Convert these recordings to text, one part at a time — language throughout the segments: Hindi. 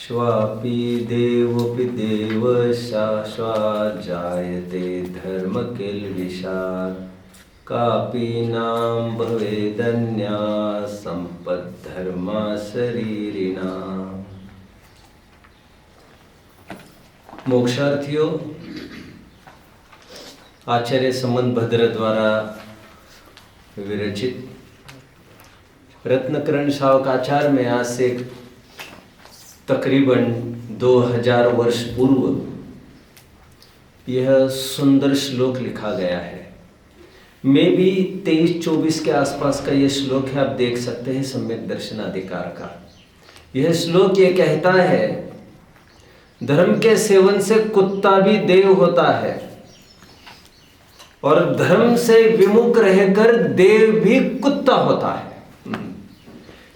श्वापि देवोऽपि देवशाश्वत जायते धर्म किल्बिषात् कापि नाम भवेदन्या संपद्धर्मा शरीरिणाम्। मोक्षार्थियों, आचार्य संबंध भद्र द्वारा विरचित रत्नकरण शावकाचार में आज से तकरीबन 2000 वर्ष पूर्व यह सुंदर श्लोक लिखा गया है। में भी 23-24 के आसपास का यह श्लोक है, आप देख सकते हैं सम्यक दर्शन अधिकार का। यह श्लोक ये कहता है, धर्म के सेवन से कुत्ता भी देव होता है और धर्म से विमुख रहकर देव भी कुत्ता होता है।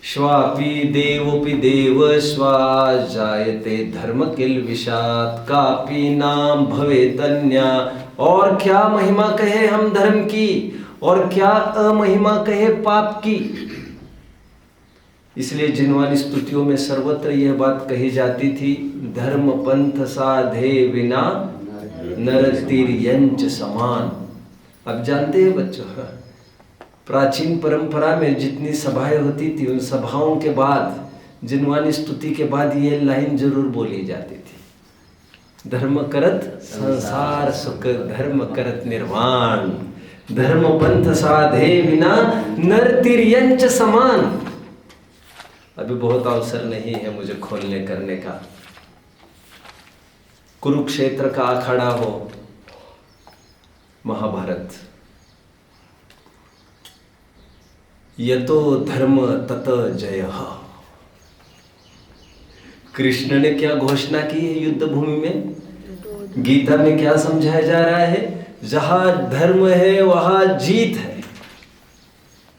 श्वापि देवोऽपि देवश्वा जायते धर्म किल्बिषात् कापि नाम भवेदन्या। और क्या महिमा कहे हम धर्म की और क्या अमहिमा कहे पाप की। इसलिए जिनवानी स्तुतियों में सर्वत्र यह बात कही जाती थी, धर्म पंथ साधे बिना नरतिर्यंच समान। अब जानते हैं बच्चों, प्राचीन परंपरा में जितनी सभाएं होती थी उन सभाओं के बाद जिनवानी स्तुति के बाद ये लाइन जरूर बोली जाती थी, धर्म करत संसार सुख धर्म करत निर्वाण, धर्म पंथ साधे बिना नरतिर्यंच समान। अभी बहुत अवसर नहीं है मुझे खोलने करने का। कुरुक्षेत्र का अखाड़ा हो, महाभारत, यतो धर्म तत जयः। कृष्ण ने क्या घोषणा की है युद्ध भूमि में, गीता में क्या समझाया जा रहा है, जहां धर्म है वहां जीत है।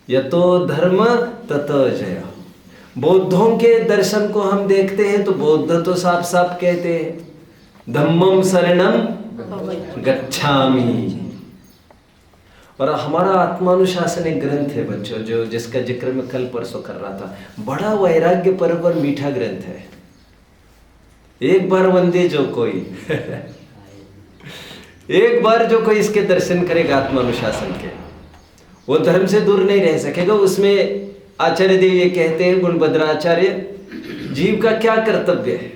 यतो धर्म तत जयः। बौद्धों के दर्शन को हम देखते हैं तो बौद्ध तो साफ साफ कहते हैं धम्मं शरणं गच्छामि। और हमारा आत्मानुशासन एक ग्रंथ है बच्चों, जो जिसका जिक्र मैं कल परसों कर रहा था, बड़ा वैराग्य परक और मीठा ग्रंथ है। एक बार वंदे जो कोई एक बार जो कोई इसके दर्शन करेगा आत्मानुशासन के, वो धर्म से दूर नहीं रह सकेगा। उसमें आचार्य देव ये कहते हैं, गुणभद्र आचार्य, जीव का क्या कर्तव्य है।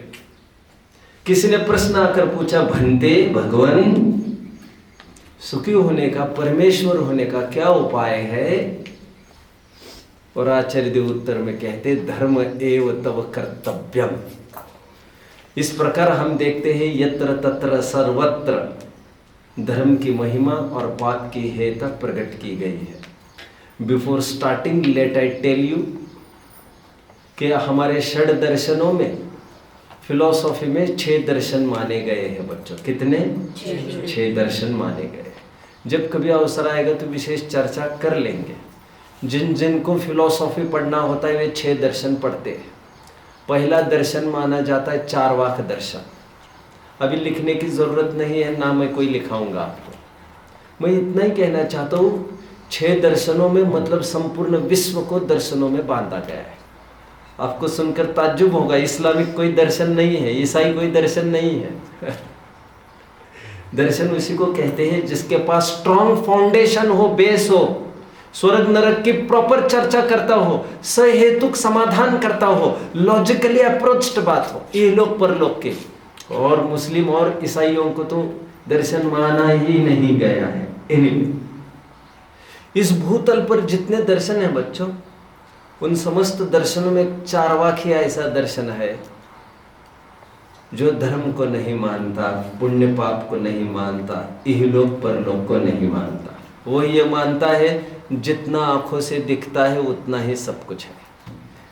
किसी ने प्रश्न आकर पूछा, भंते भगवान, सुखी होने का, परमेश्वर होने का क्या उपाय है। और आचार्य देव उत्तर में कहते, धर्म एव तव कर्तव्यम। इस प्रकार हम देखते हैं यत्र तत्र सर्वत्र धर्म की महिमा और पाप की हेता प्रकट की गई है। Before starting let I tell you कि हमारे षड दर्शनों में, फिलॉसफी में 6 दर्शन माने गए हैं बच्चों। कितने? 6 दर्शन माने गए। जब कभी अवसर आएगा तो विशेष चर्चा कर लेंगे। जिन जिन को फिलॉसफी पढ़ना होता है वे 6 दर्शन पढ़ते हैं। पहला दर्शन माना जाता है चारवाक दर्शन। अभी लिखने की जरूरत नहीं है, ना मैं कोई लिखाऊंगा आपको। मैं इतना ही कहना चाहता हूँ, 6 दर्शनों में मतलब संपूर्ण विश्व को दर्शनों में बांधा गया है। आपको सुनकर ताज्जुब होगा, इस्लामिक कोई दर्शन नहीं है, ईसाई कोई दर्शन नहीं है। दर्शन उसी को कहते हैं जिसके पास स्ट्रॉन्ग फाउंडेशन हो, बेस हो, स्वर्ग नरक की प्रॉपर चर्चा करता हो, सहेतुक समाधान करता हो, लॉजिकली अप्रोच्ड बात हो, ये लोग परलोक के। और मुस्लिम और ईसाइयों को तो दर्शन माना ही नहीं गया है। इस भूतल पर जितने दर्शन है बच्चों, उन समस्त दर्शनों में चारवाकिया ऐसा दर्शन है जो धर्म को नहीं मानता, पुण्य पाप को नहीं मानता, इहलोक परलोक को नहीं मानता। वो ये मानता है जितना आंखों से दिखता है उतना ही सब कुछ है।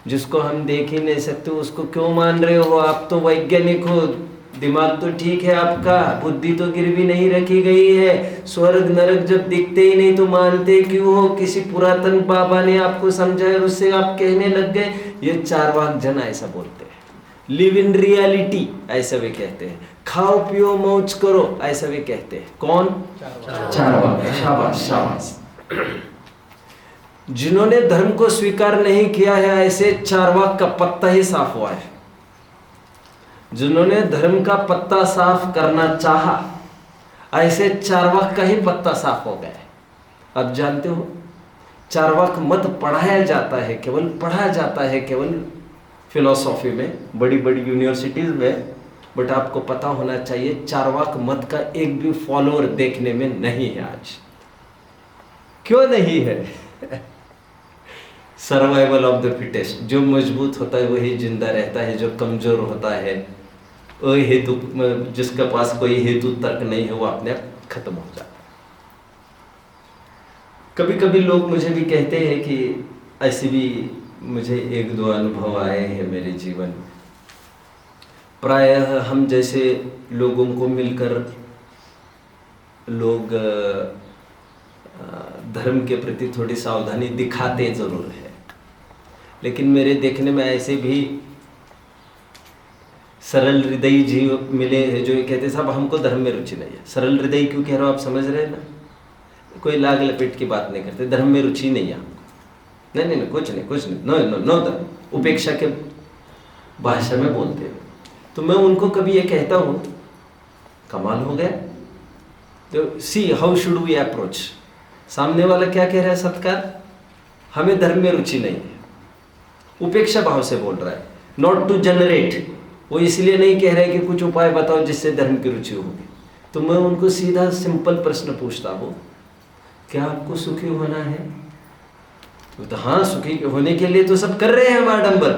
जिसको हम देख ही नहीं सकते उसको क्यों मान रहे हो। आप तो वैज्ञानिक हो, दिमाग तो ठीक है आपका, बुद्धि तो गिरवी नहीं रखी गई है। स्वर्ग नरक जब दिखते ही नहीं तो मानते क्यों हो। किसी पुरातन बाबा ने आपको समझाया, उससे आप कहने लग गए। ये चारवाक जन ऐसा बोलते हैं। लिव इन रियलिटी ऐसा भी कहते हैं। खाओ पियो मौज करो ऐसा भी कहते हैं। कौन? चारवाक। शाबाश शाबाश। जिन्होंने धर्म को स्वीकार नहीं किया है ऐसे चारवाक का पत्ता ही साफ हुआ है। जिन्होंने धर्म का पत्ता साफ करना चाहा, ऐसे चार्वाक का ही पत्ता साफ हो गया। अब जानते हो चार्वाक मत पढ़ाया जाता है, केवल पढ़ा जाता है केवल फिलॉसफी में, बड़ी बड़ी यूनिवर्सिटीज में, बट आपको पता होना चाहिए चार्वाक मत का एक भी फॉलोअर देखने में नहीं है आज। क्यों नहीं है? सर्वाइवल ऑफ द फिटेस्ट, जो मजबूत होता है वही जिंदा रहता है, जो कमजोर होता है हेतु, जिसके पास कोई हेतु तर्क नहीं है, वो अपने आप खत्म हो जाता है। कभी कभी लोग मुझे भी कहते हैं कि ऐसे भी मुझे एक दो अनुभव आए हैं मेरे जीवन में। प्रायः हम जैसे लोगों को मिलकर लोग धर्म के प्रति थोड़ी सावधानी दिखाते जरूर है, लेकिन मेरे देखने में ऐसे भी सरल हृदयी जीव मिले हैं जो ये कहते साहब हमको धर्म में रुचि नहीं है। सरल हृदयी क्यों कह रहा हूँ आप समझ रहे हैं ना? कोई लाग लपेट की बात नहीं करते, धर्म में रुचि नहीं है हमको, नहीं नहीं नहीं कुछ नहीं, नो नो नो धर्म, उपेक्षा के भाषा में बोलते हैं। तो मैं उनको कभी ये कहता हूँ कमाल हो गया, तो see how should we approach. सामने वाला क्या कह रहा है? सत्कार, हमें धर्म में रुचि नहीं है, उपेक्षा भाव से बोल रहा है, नॉट टू जनरेट। वो इसलिए नहीं कह रहे कि कुछ उपाय बताओ जिससे धर्म की रुचि होगी। तो मैं उनको सीधा सिंपल प्रश्न पूछता हूँ, क्या आपको सुखी होना है? तो हाँ, सुखी होने के लिए तो सब कर रहे हैं हम आडंबर।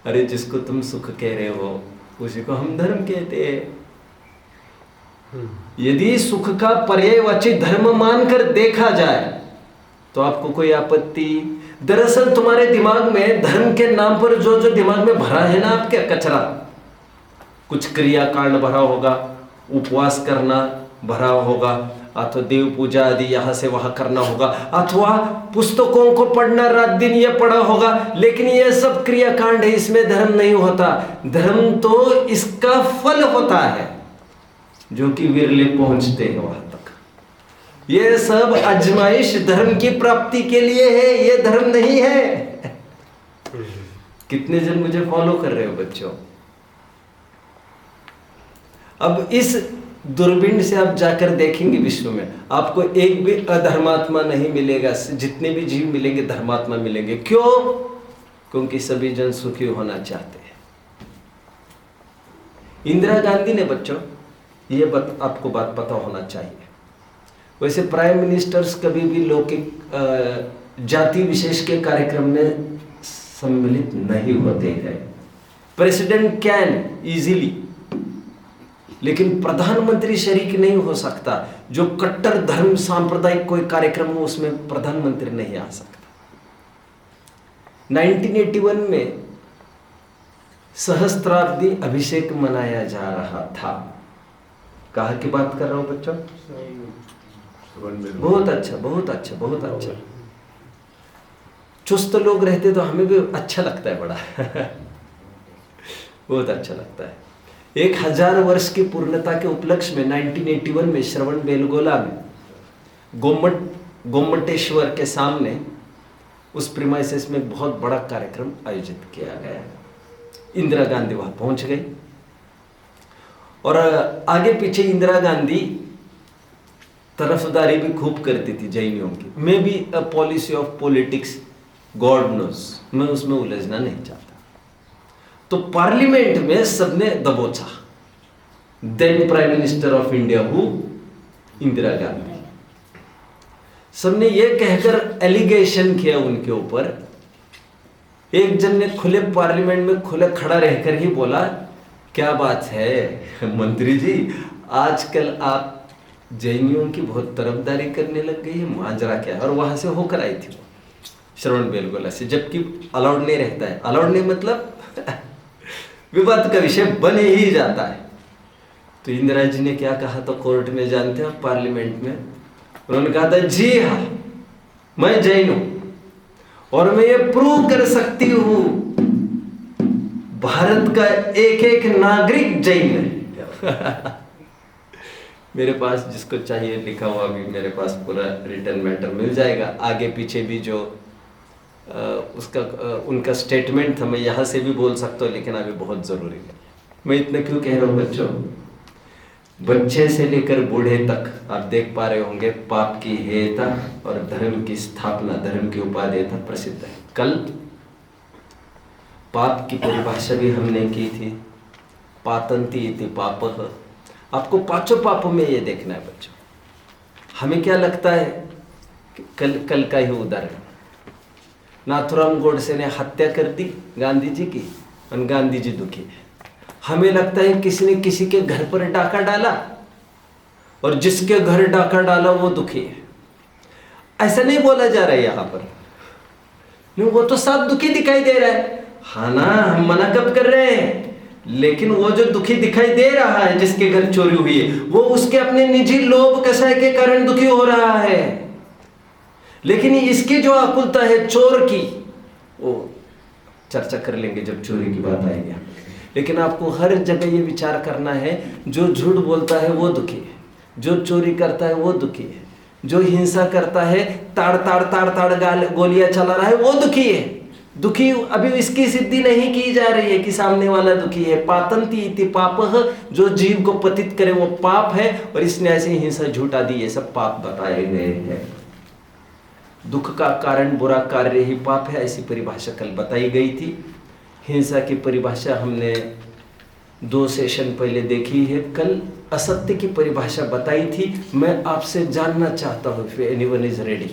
अरे जिसको तुम सुख कह रहे हो उसी को हम धर्म कहते हैं। यदि सुख का पर्यायवाची धर्म मानकर देखा जाए तो आपको कोई आपत्ति? दरअसल तुम्हारे दिमाग में धर्म के नाम पर जो जो दिमाग में भरा है ना आपके कचरा, कुछ क्रियाकांड भरा होगा, उपवास करना भरा होगा, अथवा देव पूजा आदि यहाँ से वहाँ करना होगा, अथवा पुस्तकों को पढ़ना रात दिन ये पढ़ा होगा, लेकिन ये सब क्रियाकांड है, इसमें धर्म नहीं होता। धर्म तो इसका फल होता है जो कि विरले पहुंचते हैं वहां तक। ये सब अजमाइश धर्म की प्राप्ति के लिए है, ये धर्म नहीं है। कितने जन मुझे फॉलो कर रहे हो बच्चों? अब इस दूरबीन से आप जाकर देखेंगे विश्व में, आपको एक भी अधर्मात्मा नहीं मिलेगा, जितने भी जीव मिलेंगे धर्मात्मा मिलेंगे। क्यों? क्योंकि सभी जन सुखी होना चाहते हैं। इंदिरा गांधी ने बच्चों, ये आपको बात पता होना चाहिए, वैसे प्राइम मिनिस्टर्स कभी भी लौकिक जाति विशेष के कार्यक्रम में सम्मिलित नहीं होते हैं। प्रेसिडेंट कैन इजीली, लेकिन प्रधानमंत्री शरीक नहीं हो सकता। जो कट्टर धर्म सांप्रदायिक कोई कार्यक्रम हो उसमें प्रधानमंत्री नहीं आ सकता। 1981 में सहस्त्राब्दी अभिषेक मनाया जा रहा था। कहाँ की बात कर रहा हूं बच्चों? बहुत अच्छा, बहुत अच्छा, बहुत अच्छा। चुस्त लोग रहते तो हमें भी अच्छा लगता है बड़ा। बहुत अच्छा लगता है। 1000 वर्ष की पूर्णता के उपलक्ष्य में 1981 में श्रवण बेलगोला में गोमटेश्वर के सामने उस प्रीमाइसेस में बहुत बड़ा कार्यक्रम आयोजित किया गया। इंदिरा गांधी वहां पहुंच गई और आगे पीछे इंदिरा गांधी तरफदारी भी खूब करती थी जैनियों की। May be a policy of politics, God knows, मैं उसमें उलझना नहीं चाहता। तो पार्लियामेंट में सबने दबोचा। Then prime minister of India who, Indira Gandhi, सबने ये कहकर एलिगेशन किया उनके ऊपर। एक जन ने खुले पार्लियामेंट में खुले खड़ा रहकर ही बोला, क्या बात है मंत्री जी, आजकल आप जैनियों की बहुत तरफदारी करने लग गई है, माजरा क्या है? और वहां से होकर आई थी वो श्रवण बेलगोला से, जबकि अलाउड नहीं रहता है। अलाउड नहीं मतलब विवाद का विषय बन ही जाता है। तो इंदिरा जी ने क्या कहा तो कोर्ट में जानते हैं, पार्लियामेंट में उन्होंने कहा था, जी हाँ मैं जैन हूं और मैं ये प्रूव कर सकती हूं भारत का एक एक नागरिक जैन है। मेरे पास जिसको चाहिए लिखा हुआ भी मेरे पास पूरा रिटर्न मैटर मिल जाएगा। आगे पीछे भी जो उसका उनका स्टेटमेंट था, मैं यहाँ से भी बोल सकता हूँ, लेकिन अभी बहुत ज़रूरी है। मैं इतना क्यों कह रहा हूँ बच्चों, बच्चे से लेकर बूढ़े तक आप देख पा रहे होंगे पाप की हेयता और धर्म की स्थापना, धर्म की उपादेयता प्रसिद्ध है। कल पाप की परिभाषा भी हमने की थी, पातंती इति पापः। आपको पांचों पापों में ये देखना है बच्चों। हमें क्या लगता है कि कल का ही उदाहरण, नाथुराम गोडसे ने हत्या कर दी गांधी जी की और गांधी जी दुखी है। हमें लगता है किसी ने किसी के घर पर डाका डाला और जिसके घर डाका डाला वो दुखी है। ऐसा नहीं बोला जा रहा है यहां पर, नहीं, वो तो सब दुखी दिखाई दे रहा है। हाँ ना, हम मना कब कर रहे हैं, लेकिन वो जो दुखी दिखाई दे रहा है जिसके घर चोरी हुई है, वो उसके अपने निजी लोभ कसाय के कारण दुखी हो रहा है। लेकिन इसकी जो आकुलता है चोर की, वो चर्चा कर लेंगे जब चोरी की बात आएगी। लेकिन आपको हर जगह ये विचार करना है, जो झूठ बोलता है वो दुखी है, जो चोरी करता है वो दुखी है, जो हिंसा करता है, ताड़ ताड़ ताड़ ताड़ गोलियां चला रहा है वो दुखी है। दुखी अभी इसकी सिद्धि नहीं की जा रही है कि सामने वाला दुखी है। पातंती इति पापः, जो जीव को पतित करे वो पाप है, और इसने ऐसे हिंसा झूठ आदि ये सब पाप बताए गए हैं। दुख का कारण बुरा कार्य ही पाप है, ऐसी परिभाषा कल बताई गई थी। हिंसा की परिभाषा हमने 2 सेशन पहले देखी है। कल असत्य की परिभाषा बताई थी। मैं आपसे जानना चाहता हूं, if anyone is ready,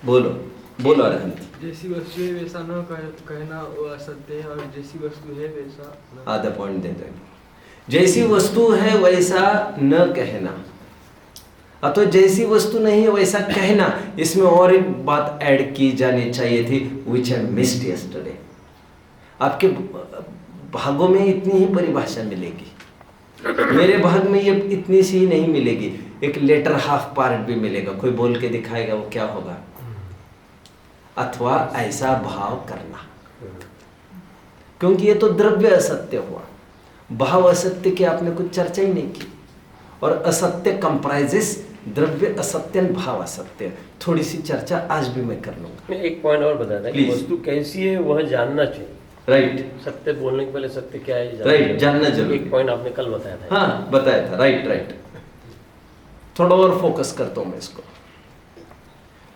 बोलो बोलो अरहंत। जैसी वस्तु है वैसा न कहना वो असत्य है, और जैसी वस्तु है वैसा आधा पॉइंट दे देंगे। जैसी वस्तु है वैसा न कहना, अथवा जैसी वस्तु नहीं है वैसा कहना। इसमें और एक बात ऐड की जानी चाहिए थी, विच आई मिस्ड यस्टरडे। आपके भागों में इतनी ही परिभाषा मिलेगी, मेरे भाग में ये इतनी सी ही नहीं मिलेगी। एक लेटर हाफ पार्ट भी मिलेगा, कोई बोल के दिखाएगा, वो क्या होगा, अथवा ऐसा भाव करना, क्योंकि ये तो द्रव्य असत्य हुआ। भाव असत्य की आपने कुछ चर्चा ही नहीं की, और असत्य कंप्राइजेस द्रव्य असत्य भाव असत्य। थोड़ी सी चर्चा आज भी मैं कर लूंगा। एक पॉइंट और बता दें, वस्तु कैसी है वह जानना चाहिए। राइट, सत्य बोलने के पहले सत्य क्या है राइट, जानना जरूरी। एक पॉइंट आपने कल बताया था। हाँ बताया था, राइट राइट। थोड़ा और फोकस करता हूं मैं इसको।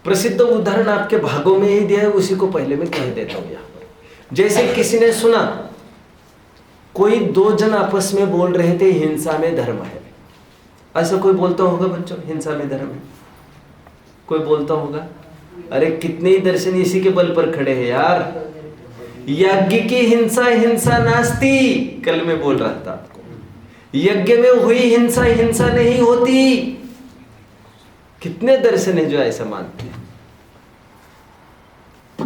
प्रसिद्ध उदाहरण आपके भागों में ही दिया है, उसी को पहले मैं कह देता हूं यहां। जैसे किसी ने सुना कोई 2 जन आपस में बोल रहे थे हिंसा में धर्म है। ऐसा कोई बोलता होगा बच्चों, हिंसा में धर्म है? कोई बोलता होगा? अरे कितने ही दर्शन इसी के बल पर खड़े हैं यार। यज्ञ की हिंसा हिंसा नास्ति, कल मैं बोल रहा था आपको। यज्ञ में हुई हिंसा हिंसा नहीं होती। कितने दर्शन है जो ऐसा मानते हैं।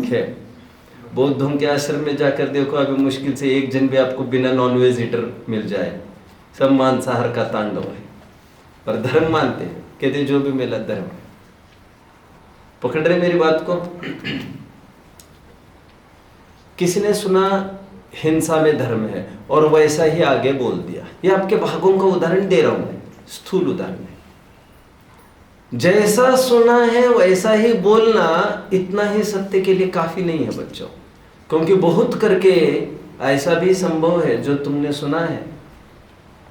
खैर, बौद्धों के आश्रम में जाकर देखो, अभी मुश्किल से एक जन भी आपको बिना नॉनवेज ईटर मिल जाए। सब मांसाहार का तांडव है, पर धर्म मानते हैं, कहते जो भी मिला धर्म। पकड़ रहे मेरी बात को? किसी ने सुना हिंसा में धर्म है और वैसा ही आगे बोल दिया। ये आपके भागों का उदाहरण दे रहा हूं मैं, स्थूल उदाहरण है। जैसा सुना है वैसा ही बोलना इतना ही सत्य के लिए काफी नहीं है बच्चों, क्योंकि बहुत करके ऐसा भी संभव है जो तुमने सुना है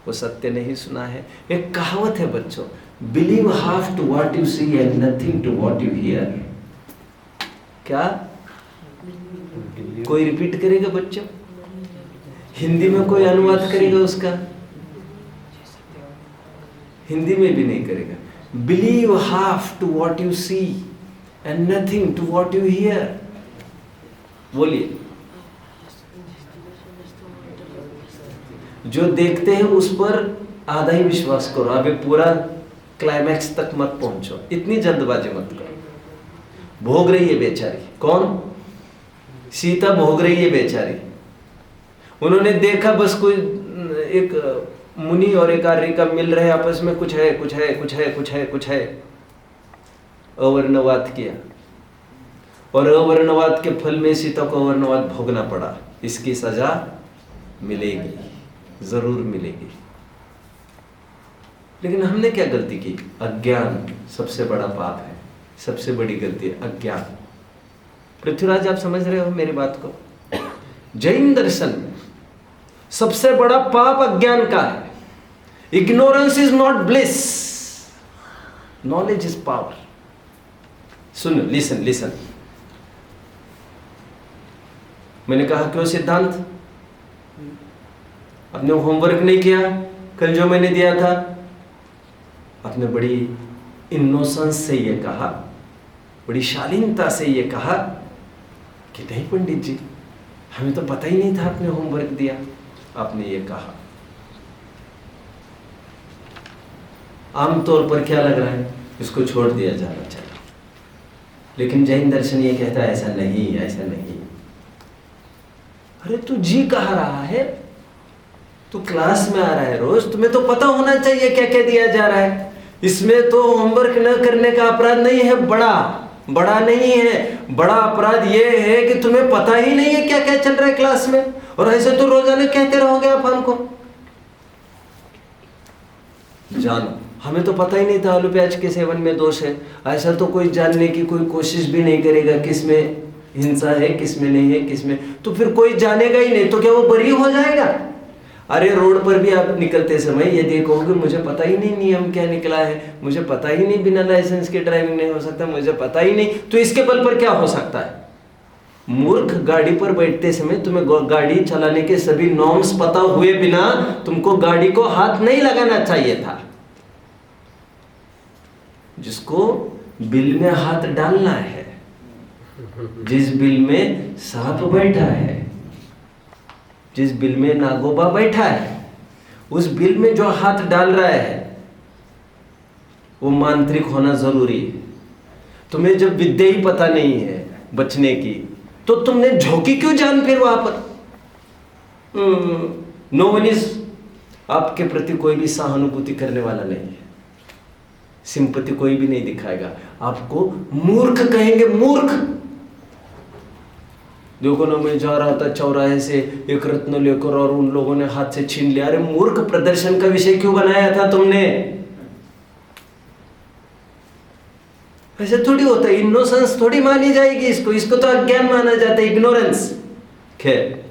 वो सत्य नहीं सुना है। एक कहावत है बच्चों, believe half to what you see and nothing to what you hear. क्या कोई रिपीट करेगा बच्चों? हिंदी में कोई अनुवाद करेगा उसका? हिंदी में भी नहीं करेगा। Believe half to what you see and nothing to what you hear. बोलिए। जो देखते हैं उस पर आधा ही विश्वास करो, अभी पूरा क्लाइमैक्स तक मत पहुंचो, इतनी जल्दबाजी मत करो। भोग रही है बेचारी, कौन? सीता भोग रही है बेचारी। उन्होंने देखा बस कोई एक मुनि और एक आर्य का मिल रहे आपस में, कुछ है कुछ है कुछ है कुछ है कुछ है, अवर्णवाद किया और अवर्णवाद के फल में सीता को अवर्णवाद भोगना पड़ा। इसकी सजा मिलेगी, जरूर मिलेगी। लेकिन हमने क्या गलती की? अज्ञान सबसे बड़ा पाप है। सबसे बड़ी गलती है अज्ञान। पृथ्वीराज, आप समझ रहे हो मेरी बात को? जैन दर्शन में सबसे बड़ा पाप अज्ञान का है। Ignorance is not bliss, knowledge is power. सुनो, लिसन लिसन। मैंने कहा क्यों सिद्धांत? आपने होमवर्क नहीं किया कल जो मैंने दिया था? आपने बड़ी इनोसेंस से ये कहा, बड़ी शालीनता से ये कहा कि नहीं पंडित जी, हमें तो पता ही नहीं था आपने होमवर्क दिया। आपने ये कहा। आमतौर पर क्या लग रहा है, इसको छोड़ दिया जाना चाहिए। लेकिन जैन दर्शन ये कहता है ऐसा नहीं, ऐसा नहीं। अरे तू जी कहा रहा है, तू क्लास में आ रहा है रोज, तुम्हें तो पता होना चाहिए क्या क्या दिया जा रहा है। इसमें तो होमवर्क न करने का अपराध नहीं है, बड़ा नहीं है। बड़ा अपराध यह है कि तुम्हें पता ही नहीं है क्या क्या चल रहा है क्लास में, और ऐसे तो रोजाना कहते रहोगे आप हमको। जानो, हमें तो पता ही नहीं था आलू प्याज के सेवन में दोष है। ऐसा तो कोई जानने की कोई कोशिश भी नहीं करेगा किसमें हिंसा है, किसमें नहीं है, किसमें, तो फिर कोई जानेगा ही नहीं, तो क्या वो बरी हो जाएगा? अरे रोड पर भी आप निकलते समय ये देखोगे मुझे पता ही नहीं नियम क्या निकला है, मुझे पता ही नहीं बिना लाइसेंस के ड्राइविंग नहीं हो सकता, मुझे पता ही नहीं, तो इसके बल पर क्या हो सकता है? मूर्ख, गाड़ी पर बैठते समय तुम्हें गाड़ी चलाने के सभी नॉर्म्स पता हुए बिना तुमको गाड़ी को हाथ नहीं लगाना चाहिए था। जिसको बिल में हाथ डालना है, जिस बिल में सांप बैठा है, जिस बिल में नागोबा बैठा है, उस बिल में जो हाथ डाल रहा है वो मांत्रिक होना जरूरी है। तुम्हें जब विद्या ही पता नहीं है बचने की, तो तुमने झोंकी क्यों जान फिर वहां पर? नो वन इज आपके प्रति कोई भी सहानुभूति करने वाला नहीं है, सिंपति कोई भी नहीं दिखाएगा, आपको मूर्ख कहेंगे, मूर्ख। देखो ना, मैं जा रहा था चौराहे से एक रत्न लेकर और उन लोगों ने हाथ से छीन लिया। अरे मूर्ख, प्रदर्शन का विषय क्यों बनाया था तुमने? ऐसे थोड़ी होता है, इनोसेंस थोड़ी मानी जाएगी इसको तो अज्ञान माना जाता है, इग्नोरेंस। खैर,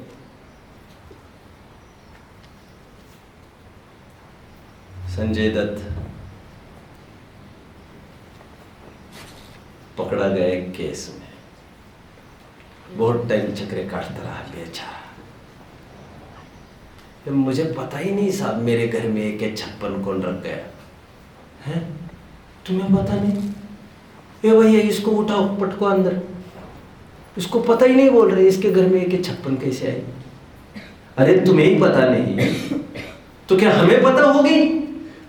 संजय दत्त पकड़ा गया एक केस में, बहुत टाइम चक्रे काटता रहा बेचारा। मुझे पता ही नहीं साहब मेरे घर में AK-56 कौन रख गया है, तुम्हें पता नहीं? ये भैया इसको उठाओ, पटको अंदर, इसको पता ही नहीं, बोल रहे इसके घर में AK-56 कैसे आई? अरे तुम्हें ही पता नहीं तो क्या हमें पता होगी?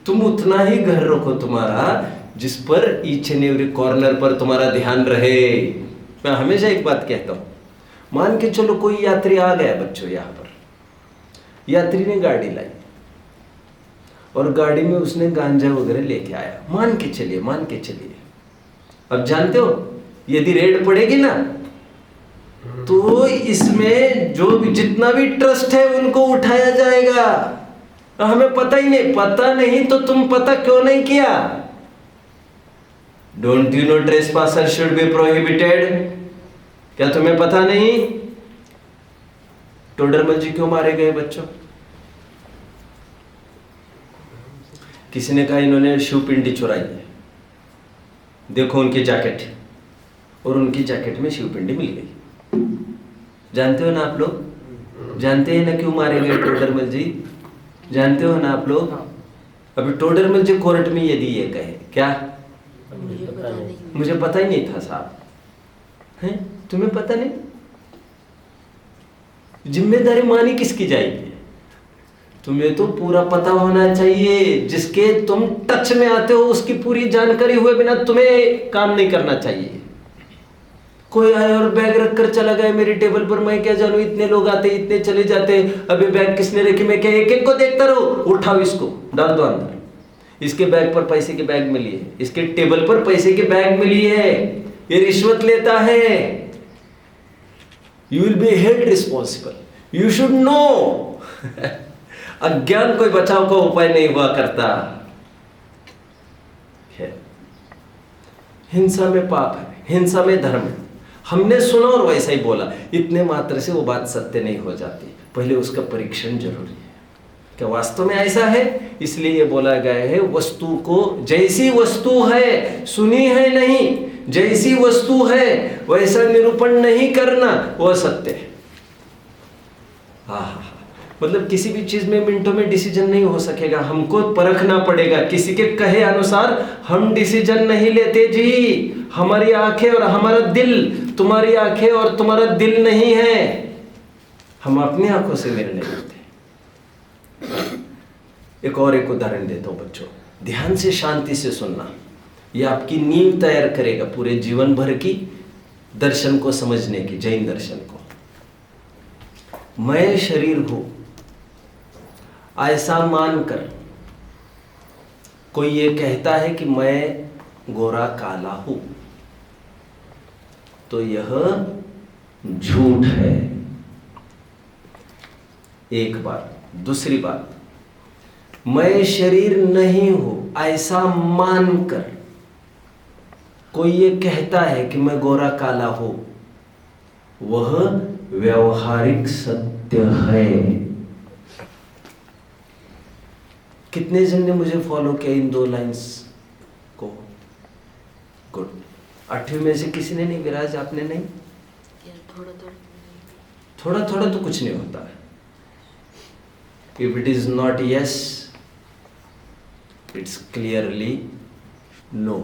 तुम उतना ही घर रखो तुम्हारा जिस पर ईच एंड एवरी कॉर्नर पर तुम्हारा ध्यान रहे। मैं हमेशा एक बात कहता हूं, मान के चलो कोई यात्री आ गया बच्चों यहाँ पर, यात्री ने गाड़ी लाई और गाड़ी में उसने गांजा वगैरह लेके आया, मान के चलिए। अब जानते हो यदि रेड पड़ेगी ना तो इसमें जो भी जितना भी ट्रस्ट है उनको उठाया जाएगा। हमें पता ही नहीं, पता नहीं तो तुम पता क्यों नहीं किया? Don't you know trespasser should be prohibited? क्या तुम्हें पता नहीं टोडरमल जी क्यों मारे गए बच्चों? किसी ने कहा इन्होंने शिव पिंडी चुराई है, देखो उनकी जैकेट, और उनकी जैकेट में शिव पिंडी मिल गई। जानते हो ना आप लोग, जानते हैं ना क्यों मारे गए टोडरमल जी? जानते हो ना आप लोग? अभी टोडरमल जी कोर्ट में यदि ये कहे क्या मुझे पता ही नहीं था साहब, हैं तुम्हें पता नहीं, जिम्मेदारी मानी किसकी जाएगी? तुम्हें तो पूरा पता होना चाहिए, जिसके तुम टच में आते हो उसकी पूरी जानकारी हुए बिना तुम्हें काम नहीं करना चाहिए। कोई आए और बैग रख कर चला गया मेरी टेबल पर, मैं क्या जानू, इतने लोग आते इतने चले जाते, अभी बैग किसने रखी, मैं क्या एक एक को देखता रहूं? उठाओ इसको, डाल दो अंदर, इसके बैग पर पैसे के बैग मिली है, इसके टेबल पर पैसे के बैग मिली है, ये रिश्वत लेता है। You will be held responsible, you should know. अज्ञान कोई बचाव का उपाय नहीं हुआ करता। हिंसा में पाप है, हिंसा में धर्म है। हमने सुना और वैसा ही बोला, इतने मात्र से वो बात सत्य नहीं हो जाती, पहले उसका परीक्षण जरूरी है। क्या वास्तव में ऐसा है? इसलिए ये बोला गया है, वस्तु को जैसी वस्तु है, सुनी है नहीं, जैसी वस्तु है वैसा निरूपण नहीं करना, वह सत्य है। हाँ, मतलब किसी भी चीज में मिनटों में डिसीजन नहीं हो सकेगा, हमको परखना पड़ेगा। किसी के कहे अनुसार हम डिसीजन नहीं लेते जी। हमारी आंखें और हमारा दिल, तुम्हारी आंखें और तुम्हारा दिल नहीं है, हम अपनी आंखों से निर्णय लेते। एक उदाहरण देता हूं बच्चों, ध्यान से शांति से सुनना, यह आपकी नींव तैयार करेगा पूरे जीवन भर की दर्शन को समझने की, जैन दर्शन को। मैं शरीर हूं ऐसा मानकर कोई ये कहता है कि मैं गोरा काला हूं, तो यह झूठ है। एक बात। दूसरी बात, मैं शरीर नहीं हूं ऐसा मानकर कोई ये कहता है कि मैं गोरा काला हूं, वह व्यवहारिक सत्य है। कितने जन ने मुझे फॉलो किया इन 2 लाइंस को? गुड। 8वीं में से किसी ने नहीं? विराज आपने नहीं? थोड़ा थोड़ा तो कुछ नहीं होता है। If it is not yes, it's clearly no.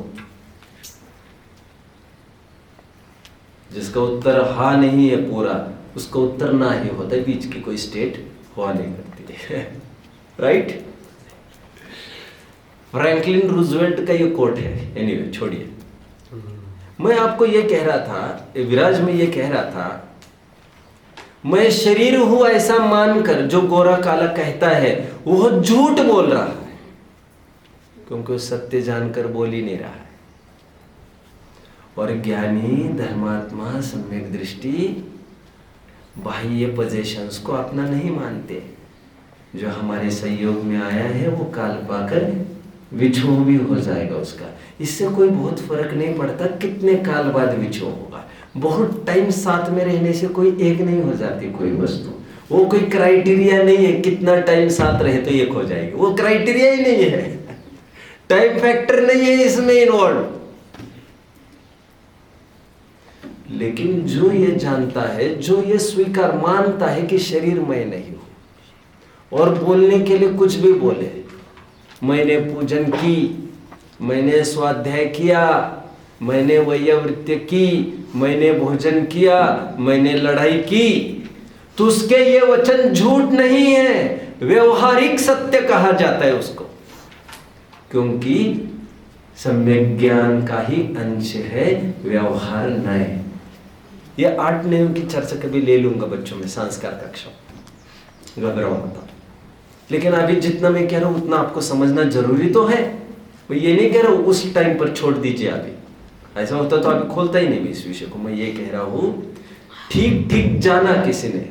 जिसका उत्तर हाँ नहीं है पूरा, उसका उत्तर ना ही होता है, बीच की कोई स्टेट हुआ नहीं करती है। राइट? फ्रैंकलिन रूजवेल्ट का ये कोट है। एनीवे, छोड़िए। मैं आपको ये कह रहा था, विराज में ये कह रहा था, मैं शरीर हूं ऐसा मानकर जो गोरा काला कहता है वह झूठ बोल रहा है, क्योंकि वो सत्य जानकर बोल ही नहीं रहा है। और ज्ञानी, धर्मात्मा, सम्यक दृष्टि बाह्य पोजेशंस को अपना नहीं मानते। जो हमारे संयोग में आया है वो काल पाकर विछोह भी हो जाएगा उसका। इससे कोई बहुत फर्क नहीं पड़ता कितने काल बाद विछोह होगा। बहुत टाइम साथ में रहने से कोई एक नहीं हो जाती कोई वस्तु। वो कोई क्राइटेरिया नहीं है कितना टाइम साथ रहे तो एक हो जाएगी, वो क्राइटेरिया ही नहीं है। टाइम फैक्टर नहीं है इसमें इन्वॉल्व। लेकिन जो ये जानता है, जो ये स्वीकार मानता है कि शरीर मैं नहीं हूं, और बोलने के लिए कुछ भी बोले, मैंने पूजन की, मैंने स्वाध्याय किया, मैंने वैयावृत्य की, मैंने भोजन किया, मैंने लड़ाई की, तो उसके ये वचन झूठ नहीं है, व्यवहारिक सत्य कहा जाता है उसको, क्योंकि सम्यक ज्ञान का ही अंश है व्यवहार नय। ये 8 नियम की चर्चा कभी ले लूंगा बच्चों में संस्कार कक्षा, घबराओ मत। लेकिन अभी जितना मैं कह रहा हूं उतना आपको समझना जरूरी तो है। मैं ये नहीं कह रहा हूं उस टाइम पर छोड़ दीजिए, अभी ऐसा होता तो अभी खोलता ही नहीं इस विषय को। मैं ये कह रहा हूं ठीक ठीक जाना किसी ने,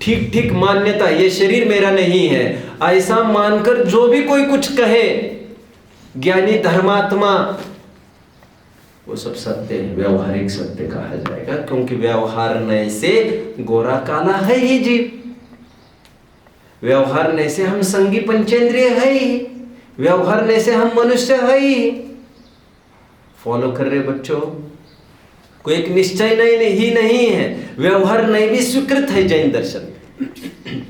ठीक ठीक मान्यता, ये शरीर मेरा नहीं है ऐसा मानकर जो भी कोई कुछ कहे, ज्ञानी, धर्मात्मा, वो सब सत्य है, व्यवहारिक सत्य कहा जाएगा, क्योंकि व्यवहार नय से गोरा काला है ही जीव। व्यवहार नय से हम संगी पंचेंद्रिय है ही, व्यवहार नय से हम मनुष्य है ही। फॉलो कर रहे बच्चों? कोई एक निश्चय ही नहीं है, व्यवहार नय भी स्वीकृत है जैन दर्शन में।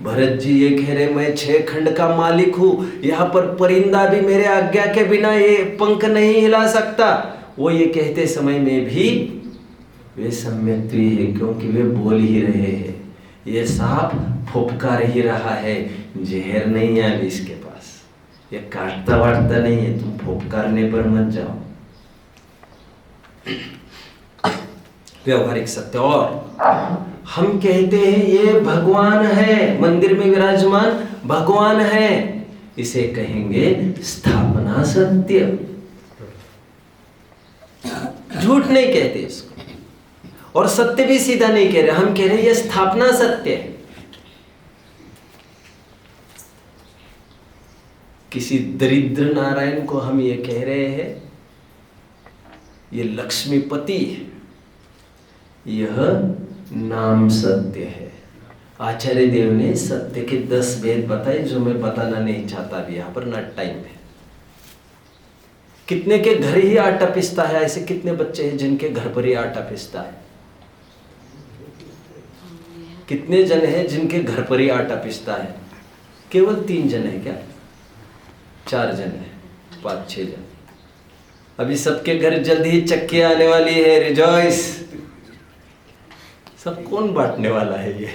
भरत जी ये कह रहे मैं 6 खंड का मालिक हूं, यहां पर परिंदा भी मेरे आज्ञा के बिना ये पंख नहीं हिला सकता। वो ये कहते समय में भी वे सम्यक्त्वी है, क्योंकि वे बोल ही रहे हैं। ये सांप फुफकार ही रहा है, जहर नहीं है अभी इसके पास, ये काटता वाटता नहीं है, तुम फुफकारने पर मत जाओ। व्यवहारिक सत्य। और हम कहते हैं ये भगवान है, मंदिर में विराजमान भगवान है, इसे कहेंगे स्थापना सत्य। झूठ नहीं कहते इसको, और सत्य भी सीधा नहीं कह रहे, हम कह रहे हैं ये स्थापना सत्य है। किसी दरिद्र नारायण को हम ये कह रहे हैं ये लक्ष्मीपति है, यह नाम सत्य है। आचार्य देव ने सत्य के 10 भेद बताए जो मैं बताना नहीं चाहता अभी यहाँ पर, ना टाइम है। कितने के घर ही आटा पिसता है, ऐसे कितने बच्चे हैं जिनके घर पर ही आटा पिसता है? कितने जन हैं जिनके घर पर ही आटा पिसता है? केवल 3 जन है क्या? 4 जन है, 5-6 जन। अभी सबके घर जल्द ही चक्की आने वाली है, रिजॉइस। सब कौन बांटने वाला है ये?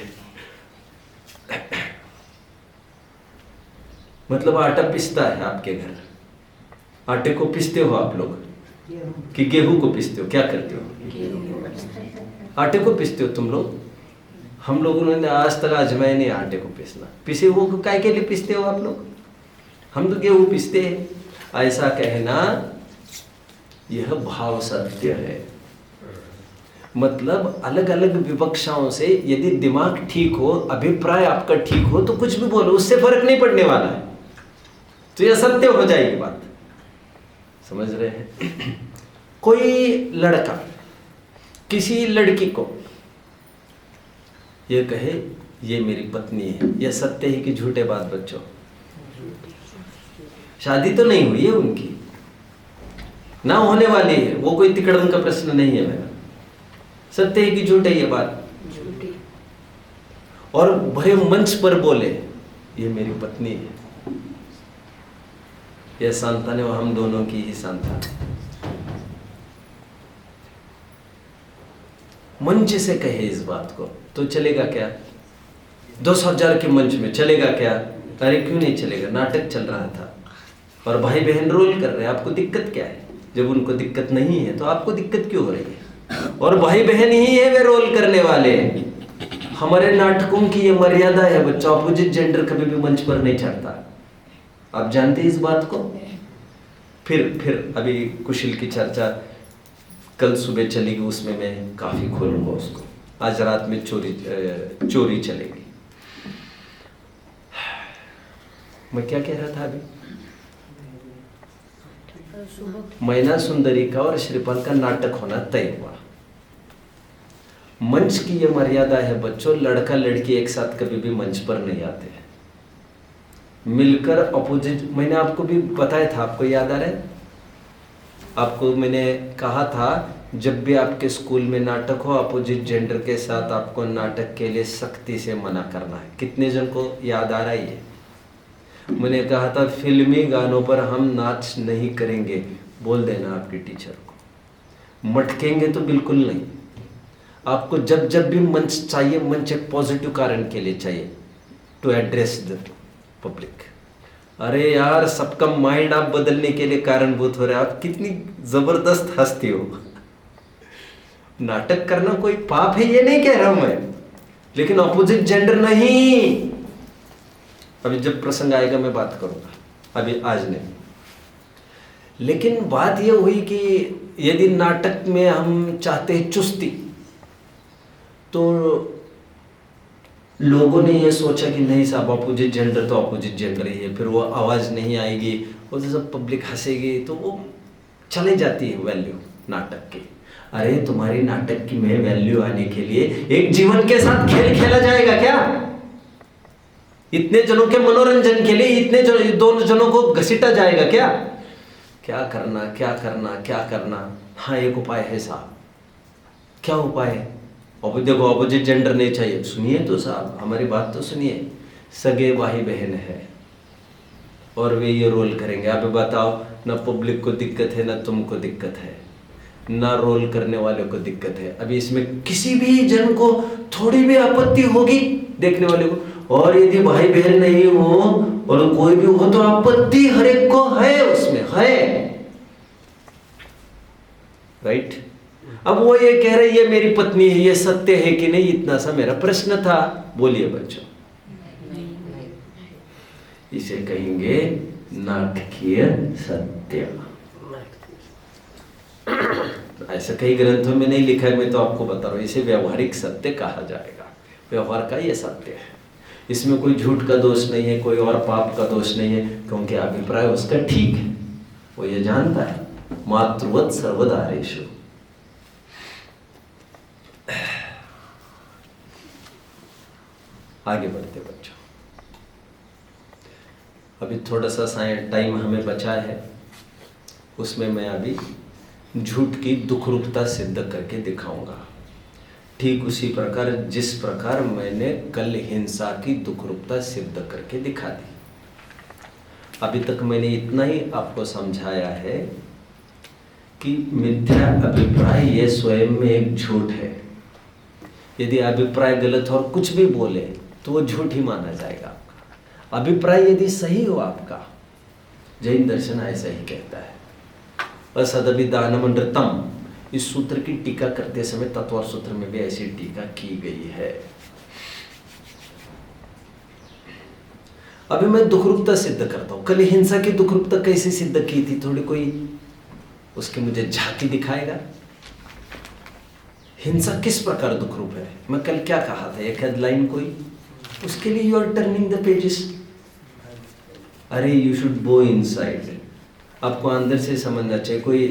मतलब आटा पिसता है आपके घर। आटे को पिसते हो आप लोग कि गेहूं को पिसते हो? क्या करते हो? आटे को पिसते हो तुम लोग। हम लोगों ने आज तक आजमाया नहीं आटे को पिसना। पिसे हुए को काय के लिए पिसते हो आप लोग? हम तो गेहूं पिसते हैं। ऐसा कहना यह भाव सत्य है। मतलब अलग अलग विवक्षाओं से यदि दिमाग ठीक हो, अभिप्राय आपका ठीक हो, तो कुछ भी बोलो, उससे फर्क नहीं पड़ने वाला है। तो यह सत्य हो जाएगी बात। समझ रहे हैं? कोई लड़का किसी लड़की को ये कहे ये मेरी पत्नी है, यह सत्य है कि झूठे बात बच्चों? शादी तो नहीं हुई है उनकी, ना होने वाली है, वो कोई तिकड़म का प्रश्न नहीं है मेरा। सत्य है कि झूठ है ये बात? और भरे मंच पर बोले ये मेरी पत्नी है, यह संतान है, वो हम दोनों की ही संतान। मंच से कहे इस बात को तो चलेगा क्या? 10,000 के मंच में चलेगा क्या? अरे क्यों नहीं चलेगा? नाटक चल रहा था और भाई बहन रोल कर रहे हैं, आपको दिक्कत क्या है? जब उनको दिक्कत नहीं है तो आपको दिक्कत क्यों हो रही है? और भाई बहन ही है वे रोल करने वाले। हमारे नाटकों की ये मर्यादा है बच्चा, अपोजिट जेंडर कभी भी मंच पर नहीं चढ़ता। आप जानते हैं इस बात को? फिर अभी कुशल की चर्चा कल सुबह चलेगी, उसमें मैं काफी खोलूंगा उसको। आज रात में चोरी चलेगी। मैं क्या कह रहा था अभी? मैना सुंदरी का और श्रीपाल का नाटक होना तय हुआ। मंच की यह मर्यादा है बच्चों, लड़का लड़की एक साथ कभी भी मंच पर नहीं आते हैं। मिलकर अपोजिट, मैंने आपको भी बताया था, आपको याद आ रहा है? आपको मैंने कहा था जब भी आपके स्कूल में नाटक हो, अपोजिट जेंडर के साथ आपको नाटक के लिए सख्ती से मना करना है। कितने जन को याद आ रहा है ये? मैंने कहा था फिल्मी गानों पर हम नाच नहीं करेंगे, बोल देना आपके टीचर को। मटकेंगे तो बिल्कुल नहीं। आपको जब जब भी मंच चाहिए, मंच एक पॉजिटिव कारण के लिए चाहिए, टू एड्रेस द पब्लिक। अरे यार, सबका माइंड आप बदलने के लिए कारणभूत हो रहे हैं। आप कितनी जबरदस्त हस्ती हो। नाटक करना कोई पाप है ये नहीं कह रहा हूं मैं, लेकिन अपोजिट जेंडर नहीं। अभी जब प्रसंग आएगा मैं बात करूंगा, अभी आज नहीं। लेकिन बात यह हुई कि यदि नाटक में हम चाहते हैं चुस्ती, तो लोगों ने यह सोचा कि नहीं साहब, अपोजिट जेंडर तो अपोजिट जेंडर ही है, फिर वो आवाज़ नहीं आएगी, वो तो सब पब्लिक हंसेगी, तो वो चले जाती है वैल्यू नाटक की। अरे तुम्हारी नाटक की में वैल्यू आने के लिए एक जीवन के साथ खेल खेला जाएगा क्या? इतने जनों के मनोरंजन के लिए इतने दोनों जनों को घसीटा जाएगा क्या? क्या करना, क्या करना, क्या करना? हाँ, एक उपाय है साहब। क्या उपाय है? अब देखो, अपोजिट जेंडर नहीं चाहिए, सुनिए तो साहब, हमारी बात तो सुनिए। सगे भाई बहन है और वे ये रोल करेंगे। आप बताओ, ना पब्लिक को दिक्कत है, ना तुमको दिक्कत है, ना रोल करने वाले को दिक्कत है। अभी इसमें किसी भी जन को थोड़ी भी आपत्ति होगी देखने वाले को, और यदि भाई बहन नहीं हो और कोई भी हो तो आपत्ति हर एक को है, उसमें है, राइट? अब वो ये कह रहे ये मेरी पत्नी है, ये सत्य है कि नहीं, इतना सा मेरा प्रश्न था। बोलिए बच्चों। इसे कहेंगे नाटकीय सत्य। ऐसा कई ग्रंथों में नहीं लिखा है, मैं तो आपको बता रहा हूं। इसे व्यवहारिक सत्य कहा जाएगा। व्यवहार का ये सत्य है, इसमें कोई झूठ का दोष नहीं है, कोई और पाप का दोष नहीं है, क्योंकि अभिप्राय उसका ठीक है, वो ये जानता है। मातृवत सर्वदारेषु। आगे बढ़ते बच्चों, अभी थोड़ा सा टाइम हमें बचा है, उसमें मैं अभी झूठ की दुखरूपता सिद्ध करके दिखाऊंगा। ठीक उसी प्रकार जिस प्रकार मैंने कल हिंसा की दुखरूपता सिद्ध करके दिखा दी। अभी तक मैंने इतना ही आपको समझाया है कि मिथ्या अभिप्राय ये स्वयं में एक झूठ है। यदि अभिप्राय गलत और कुछ भी बोले तो वो झूठ ही माना जाएगा आपका। अभिप्राय यदि सही हो आपका, जैन दर्शन ऐसा ही कहता है, असदभिदानम नृतम, इस सूत्र की टीका करते समय तत्व सूत्र में भी ऐसी टीका की गई है। अभी मैं दुखरूपता सिद्ध करता हूं। कल हिंसा की दुखरूपता कैसे सिद्ध की थी, थोड़ी कोई उसकी मुझे झांकी दिखाएगा? हिंसा किस प्रकार दुखरूप है, मैं कल क्या कहा था, एक हेडलाइन कोई, उसके लिए you are turning the pages. अरे यू शुड गो इनसाइड, आपको अंदर से समझना चाहिए। कोई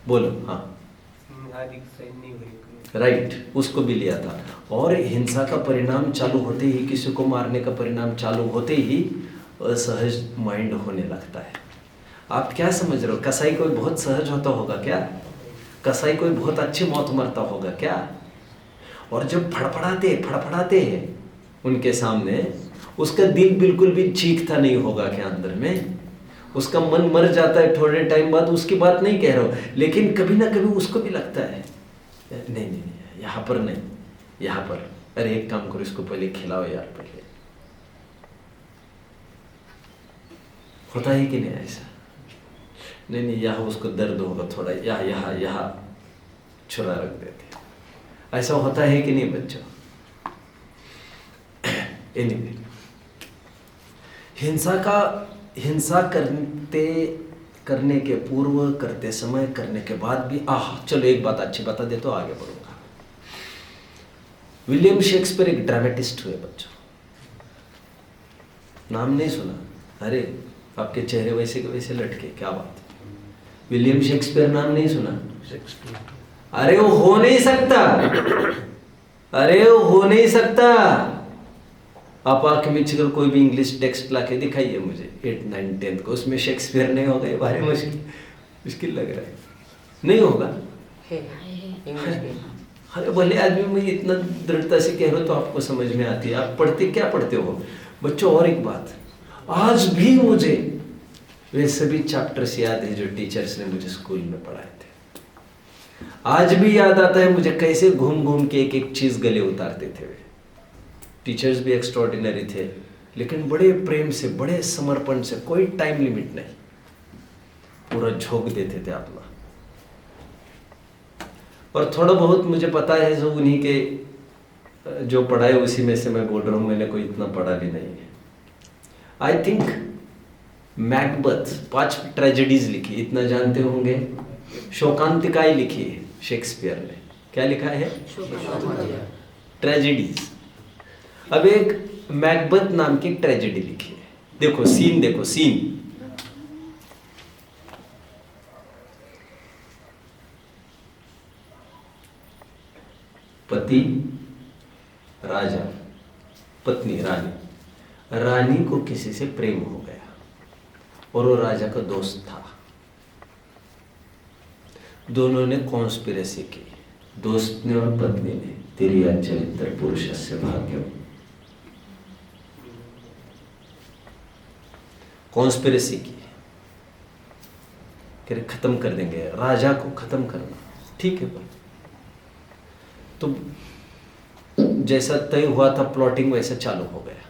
बोलो। हाँ राइट, उसको भी लिया था। और हिंसा का परिणाम चालू होते ही, किसी को मारने का परिणाम चालू होते ही असहज माइंड होने लगता है। आप क्या समझ रहे हो, कसाई कोई बहुत सहज होता होगा क्या? कसाई कोई बहुत अच्छी मौत मरता होगा क्या? और जब फड़फड़ाते हैं उनके सामने, उसका दिल बिल्कुल भी चीखता नहीं होगा क्या अंदर में? उसका मन मर जाता है थोड़े टाइम बाद, उसकी बात नहीं कह रहा हूँ, लेकिन कभी ना कभी उसको भी लगता है नहीं, यहाँ पर नहीं, यहाँ पर, अरे एक काम करो, इसको पहले खिलाओ यार, पहले। होता है कि नहीं ऐसा? नहीं, यहाँ उसको दर्द होगा थोड़ा, यहाँ छुरा रख देते, ऐसा होता है कि नहीं बच्चों? एनीवे, हिंसा करने के पूर्व, करते समय, करने के बाद भी, चलो एक बात अच्छी बता दे तो आगे बढ़ूंगा। विलियम शेक्सपियर एक ड्रामेटिस्ट हुए बच्चों, नाम नहीं सुना? अरे आपके चेहरे वैसे के वैसे लटके, क्या बात? विलियम शेक्सपियर नाम नहीं सुना? अरे वो हो नहीं सकता, अरे वो हो नहीं सकता। आप आके मिलकर कोई भी इंग्लिश टेक्स्ट लाके दिखाइए मुझे 8, 9, 10 को, उसमें शेक्सपियर नहीं होगा, ये भारी मुश्किल लग रहा है। नहीं होगा। अरे भले आदमी मैं इतना दृढ़ता से कह रहा हूँ तो आपको समझ में आती है। आप क्या पढ़ते हो बच्चों? और एक बात, आज भी मुझे वे सभी चैप्टर्स याद है जो टीचर्स ने मुझे स्कूल में पढ़ाए थे। आज भी याद आता है मुझे कैसे घूम घूम के एक एक चीज गले उतारते थे वे। टीचर्स भी एक्स्ट्रॉर्डिनरी थे, लेकिन बड़े प्रेम से, बड़े समर्पण से, कोई टाइम लिमिट नहीं, पूरा झोंक देते थे आत्मा। और थोड़ा बहुत मुझे पता है जो उन्हीं के जो पढ़ाए उसी में से मैं बोल रहा हूँ, मैंने कोई इतना पढ़ा भी नहीं है। आई थिंक मैकबथ 5 ट्रेजेडीज लिखी, इतना जानते होंगे। शोकांतिकाएं लिखी है शेक्सपियर ने। क्या लिखा है? ट्रेजेडीज। अब एक मैकबथ नाम की ट्रेजेडी लिखी है। देखो सीन, पति राजा, पत्नी रानी को किसी से प्रेम हो गया और वो राजा का दोस्त था। दोनों ने कॉन्स्पिरेसी की, दोस्त ने और पत्नी ने। तेरी चरित्र पुरुष से भाग्यम, कॉन्स्पिरेसी की, कह रहे खत्म कर देंगे राजा को, खत्म करना। ठीक है, पर तो जैसा तय हुआ था प्लॉटिंग वैसा चालू हो गया,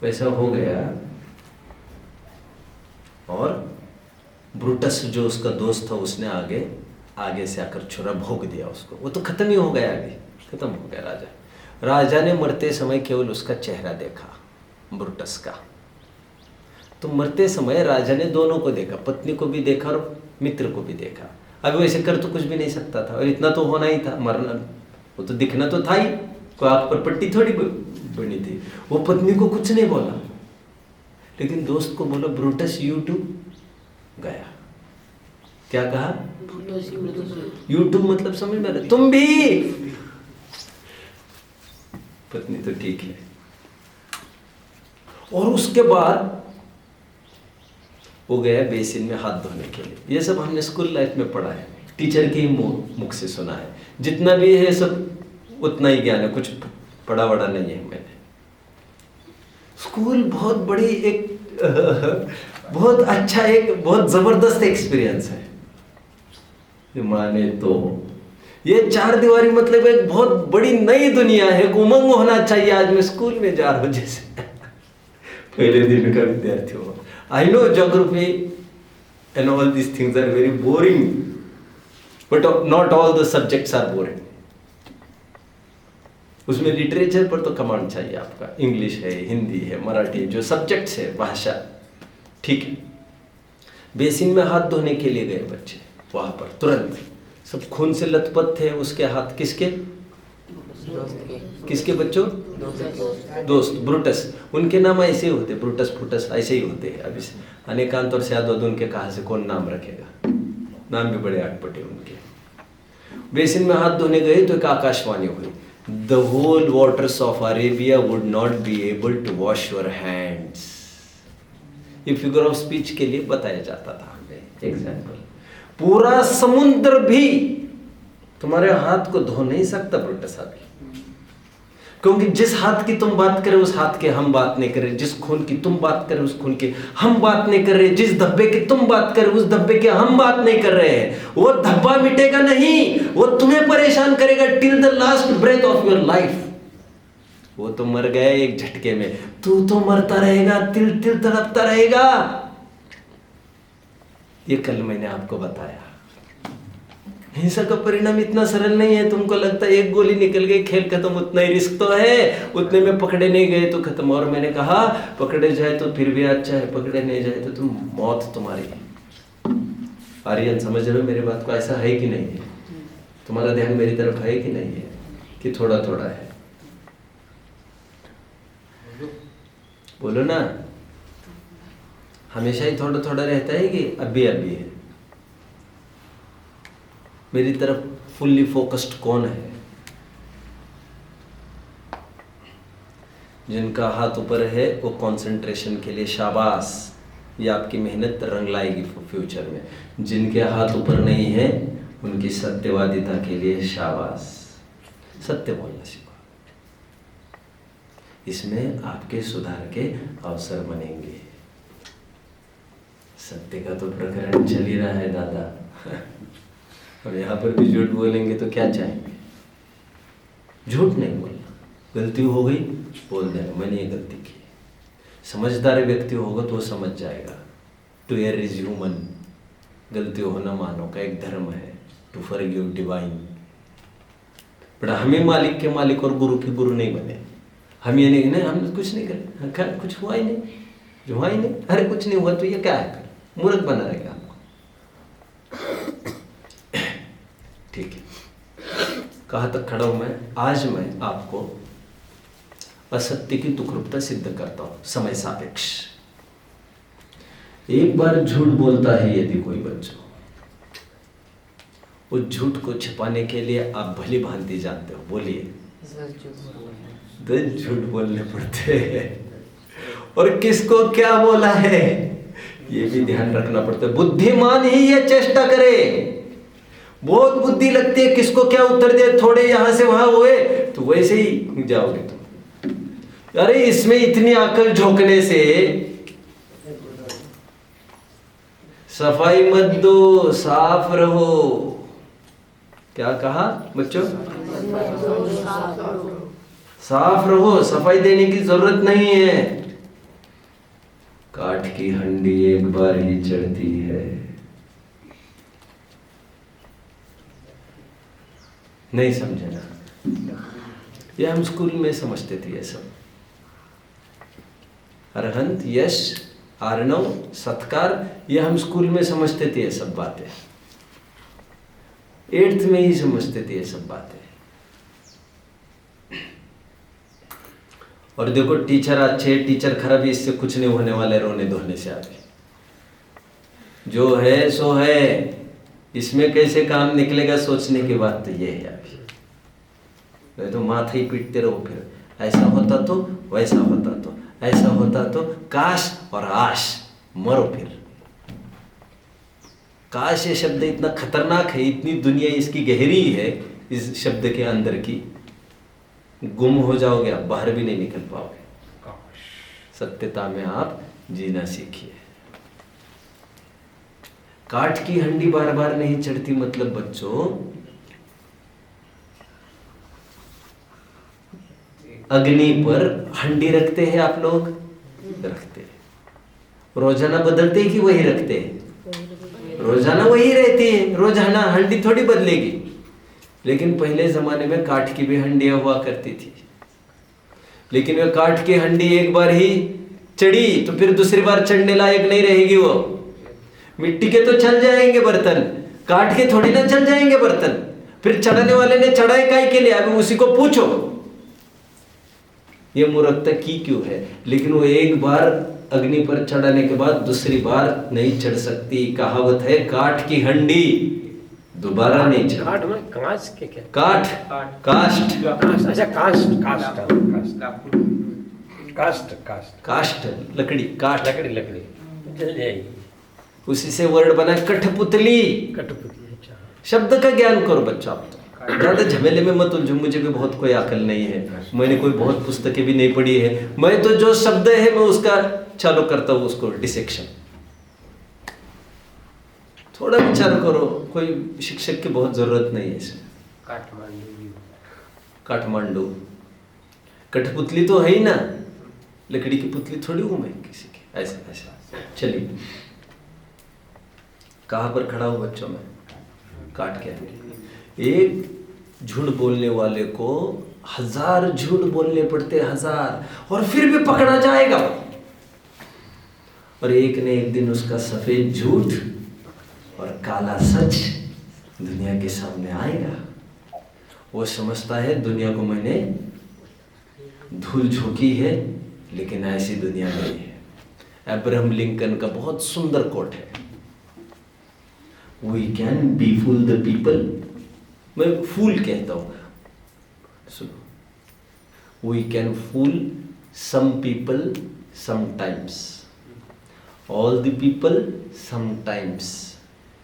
वैसा हो गया। और ब्रूटस जो उसका दोस्त था उसने आगे से आकर छुरा भोग दिया उसको। वो तो खत्म ही हो गया, आगे खत्म हो गया। राजा ने मरते समय केवल उसका चेहरा देखा, ब्रूटस का। तो मरते समय राजा ने दोनों को देखा, पत्नी को भी देखा और मित्र को भी देखा। अब वैसे कर तो कुछ भी नहीं सकता था, और इतना तो होना ही था, मरना वो तो दिखना तो था ही, कोई आंख पर पट्टी थोड़ी बनी थी। वो पत्नी को कुछ नहीं बोला, लेकिन दोस्त को बोला ब्रूटस यू टू, गया। क्या कहा? यूट्यूब मतलब समझ में रहे? तुम भी पत्नी तो ठीक है। और उसके बाद वो गया बेसिन में हाथ धोने के लिए। ये सब हमने स्कूल लाइफ में पढ़ा है, टीचर के ही मुख से सुना है। जितना भी है सब उतना ही ज्ञान है, कुछ पढ़ा वड़ा नहीं है मैंने। स्कूल बहुत बड़ी एक बहुत अच्छा, एक बहुत जबरदस्त एक्सपीरियंस है। माने तो ये 4 दीवारी मतलब एक बहुत बड़ी नई दुनिया है। उमंग होना चाहिए। आज मैं स्कूल में जा रहा हूँ जैसे पहले दिन का विद्यार्थी हूँ। I know geography and all these things are very boring, but not all the subjects are boring. उसमें लिटरेचर पर तो कमांड चाहिए आपका। इंग्लिश है, हिंदी है, मराठी, जो सब्जेक्ट्स है, भाषा, ठीक है। बेसिन में हाथ धोने के लिए गए बच्चे, वहां पर तुरंत सब खून से लथपथ थे। उसके हाथ किसके बच्चों? दोस्त ब्रूटस। उनके नाम ऐसे ही होते, ब्रूटस फ्रूटस ऐसे ही होते हैं। अभी अनेकांत और शायद उनके कहा से कौन नाम रखेगा, नाम भी बड़े अटपटे उनके। बेसिन में हाथ धोने गए तो एक आकाशवाणी हुई, the whole waters of Arabia would not be able to wash your hands. ये फिगर ऑफ स्पीच के लिए बताया जाता था हमें एग्जाम्पल। पूरा समुद्र भी तुम्हारे हाथ को धो नहीं सकता ब्रूटस अभी, क्योंकि जिस हाथ की तुम बात करे उस हाथ के हम बात नहीं कर रहे, जिस खून की तुम बात करे उस खून के हम बात नहीं कर रहे, जिस धब्बे की तुम बात करे उस धब्बे के हम बात नहीं कर रहे हैं। वो धब्बा मिटेगा नहीं, वो तुम्हें परेशान करेगा till the last breath of your life. वो तो मर गए एक झटके में, तू तो मरता रहेगा, तिल तिल तड़पता रहेगा। ये कल मैंने आपको बताया। हिंसा का परिणाम इतना सरल नहीं है। तुमको लगता है एक गोली निकल गई खेल खत्म, उतना ही रिस्क तो है। उतने में पकड़े नहीं गए तो खत्म। और मैंने कहा पकड़े जाए तो फिर भी अच्छा है, पकड़े नहीं जाए तो तुम मौत तुम्हारी। आर्यन समझ रहे हो मेरी बात को? ऐसा है कि नहीं है? तुम्हारा ध्यान मेरी तरफ है कि नहीं है, कि थोड़ा थोड़ा है? बोलो ना। हमेशा ही थोड़ा थोड़ा रहता है कि अभी अभी है? मेरी तरफ फुल्ली फोकस्ड कौन है? जिनका हाथ ऊपर है वो कंसंट्रेशन के लिए शाबाश, ये आपकी मेहनत रंग लाएगी फ्यूचर में। जिनके हाथ ऊपर नहीं है उनकी सत्यवादिता के लिए शाबाश। सत्य बोलना सीखो, इसमें आपके सुधार के अवसर बनेंगे। सत्य का तो प्रकरण चल ही रहा है दादा। अब यहाँ पर भी झूठ बोलेंगे तो क्या चाहेंगे? झूठ नहीं बोलना। गलती हो गई बोल देना, मैंने ये गलती की। समझदार व्यक्ति होगा तो वो समझ जाएगा। To err is human. गलती होना मानव का एक धर्म है। To forgive divine. बट हम ही मालिक के मालिक और गुरु के गुरु नहीं बने। हम ये नहीं, हमने कुछ नहीं करे, कुछ हुआ ही नहीं, जो हुआ ही नहीं। अरे कुछ नहीं हुआ तो ये क्या है? फिर मूर्ख बना रहेगा आपको। ठीक है, कहाँ तक खड़ा हूं मैं? आज मैं आपको असत्य की दुखरूपता सिद्ध करता हूं। समय सापेक्ष। एक बार झूठ बोलता है यदि कोई बच्चा, उस झूठ को छिपाने के लिए आप भली भांति जानते हो, बोलिए, 10 झूठ बोलने पड़ते हैं। और किसको क्या बोला है ये भी ध्यान रखना पड़ता है। बुद्धिमान ही ये चेष्टा करे। बहुत बुद्धि लगती है, किसको क्या उत्तर दे, थोड़े यहां से वहां हुए तो वैसे ही जाओगे तुम। अरे इसमें इतनी अकल झोंकने से सफाई मत दो, साफ रहो। क्या कहा बच्चों? साफ रहो, सफाई देने की जरूरत नहीं है। काठ की हंडी एक बार ही चढ़ती है। नहीं समझे ना? ये हम स्कूल में समझते थे ये सब। अरहंत, यश, आर्णव, सत्कार, ये हम स्कूल में समझते थे ये सब बातें। 8th में ही समझते थे ये सब बातें। और देखो टीचर अच्छे टीचर खराब, इससे कुछ नहीं होने वाले रोने धोने से। आगे जो है सो है, इसमें कैसे काम निकलेगा सोचने की बात तो ये है अभी। नहीं तो माथा ही पीटते रहो फिर, ऐसा होता तो, वैसा होता तो, ऐसा होता तो, काश और आश, मरो फिर। काश ये शब्द इतना खतरनाक है, इतनी दुनिया इसकी गहरी है इस शब्द के अंदर की, गुम हो जाओगे आप, बाहर भी नहीं निकल पाओगे। सत्यता में आप जीना सीखिए। काठ की हंडी बार बार नहीं चढ़ती, मतलब बच्चों अग्नि पर हंडी रखते हैं आप लोग, रखते हैं। रोजाना बदलते हैं कि वही रखते हैं? रोजाना वही रहती है, रोजाना हंडी थोड़ी बदलेगी। लेकिन पहले जमाने में काठ की भी हंडियां हुआ करती थी, लेकिन वह काठ की हंडी एक बार ही चढ़ी तो फिर दूसरी बार चढ़ने लायक नहीं रहेगी। वो मिट्टी के तो चल जाएंगे बर्तन, काठ के थोड़ी ना चल जाएंगे बर्तन। फिर चढ़ाने वाले ने चढ़ाए काहे के लिए, अभी उसी को पूछो ये मूर्खता की क्यों है। लेकिन वो एक बार अग्नि पर चढ़ाने के बाद दूसरी बार नहीं चढ़ सकती। कहावत है काठ की हंडी दोबारा नहीं चढ़। काठ में कांच के क्या? काठ, काष्ठ, अच्छा काष्ठ, काष्ठ लकड़ी, काष्ठ लकड़ी जल जाएगी। उसी से वर्ड बना कठपुतली। कठपुतली, अच्छा। शब्द का ज्ञान करो बच्चा। आप तो ज्यादा झमेले में मत उलझो, मुझे भी बहुत कोई अकल नहीं है, मैंने कोई बहुत पुस्तकें भी नहीं पढ़ी है। मैं तो जो शब्द है मैं उसका चालू करता हूँ, उसको डिसेक्शन। थोड़ा विचार करो, कोई शिक्षक की बहुत जरूरत नहीं है इसमें। काठमांडू, कठपुतली तो है ही ना, लकड़ी की पुतली थोड़ी हूं मैं किसी की, ऐसा ऐसा। चलिए, कहां पर खड़ा हूं बच्चों में? काट के। एक झूठ बोलने वाले को 1000 झूठ बोलने पड़ते, 1000, और फिर भी पकड़ा जाएगा। और एक ने एक दिन उसका सफेद झूठ और काला सच दुनिया के सामने आएगा। वो समझता है दुनिया को मैंने धूल झोंकी है, लेकिन ऐसी दुनिया नहीं है। अब्राहम लिंकन का बहुत सुंदर कोट है, we can be fool the people. मैं फूल कहता हूं, सुनो, we can fool some people sometimes, all the people sometimes,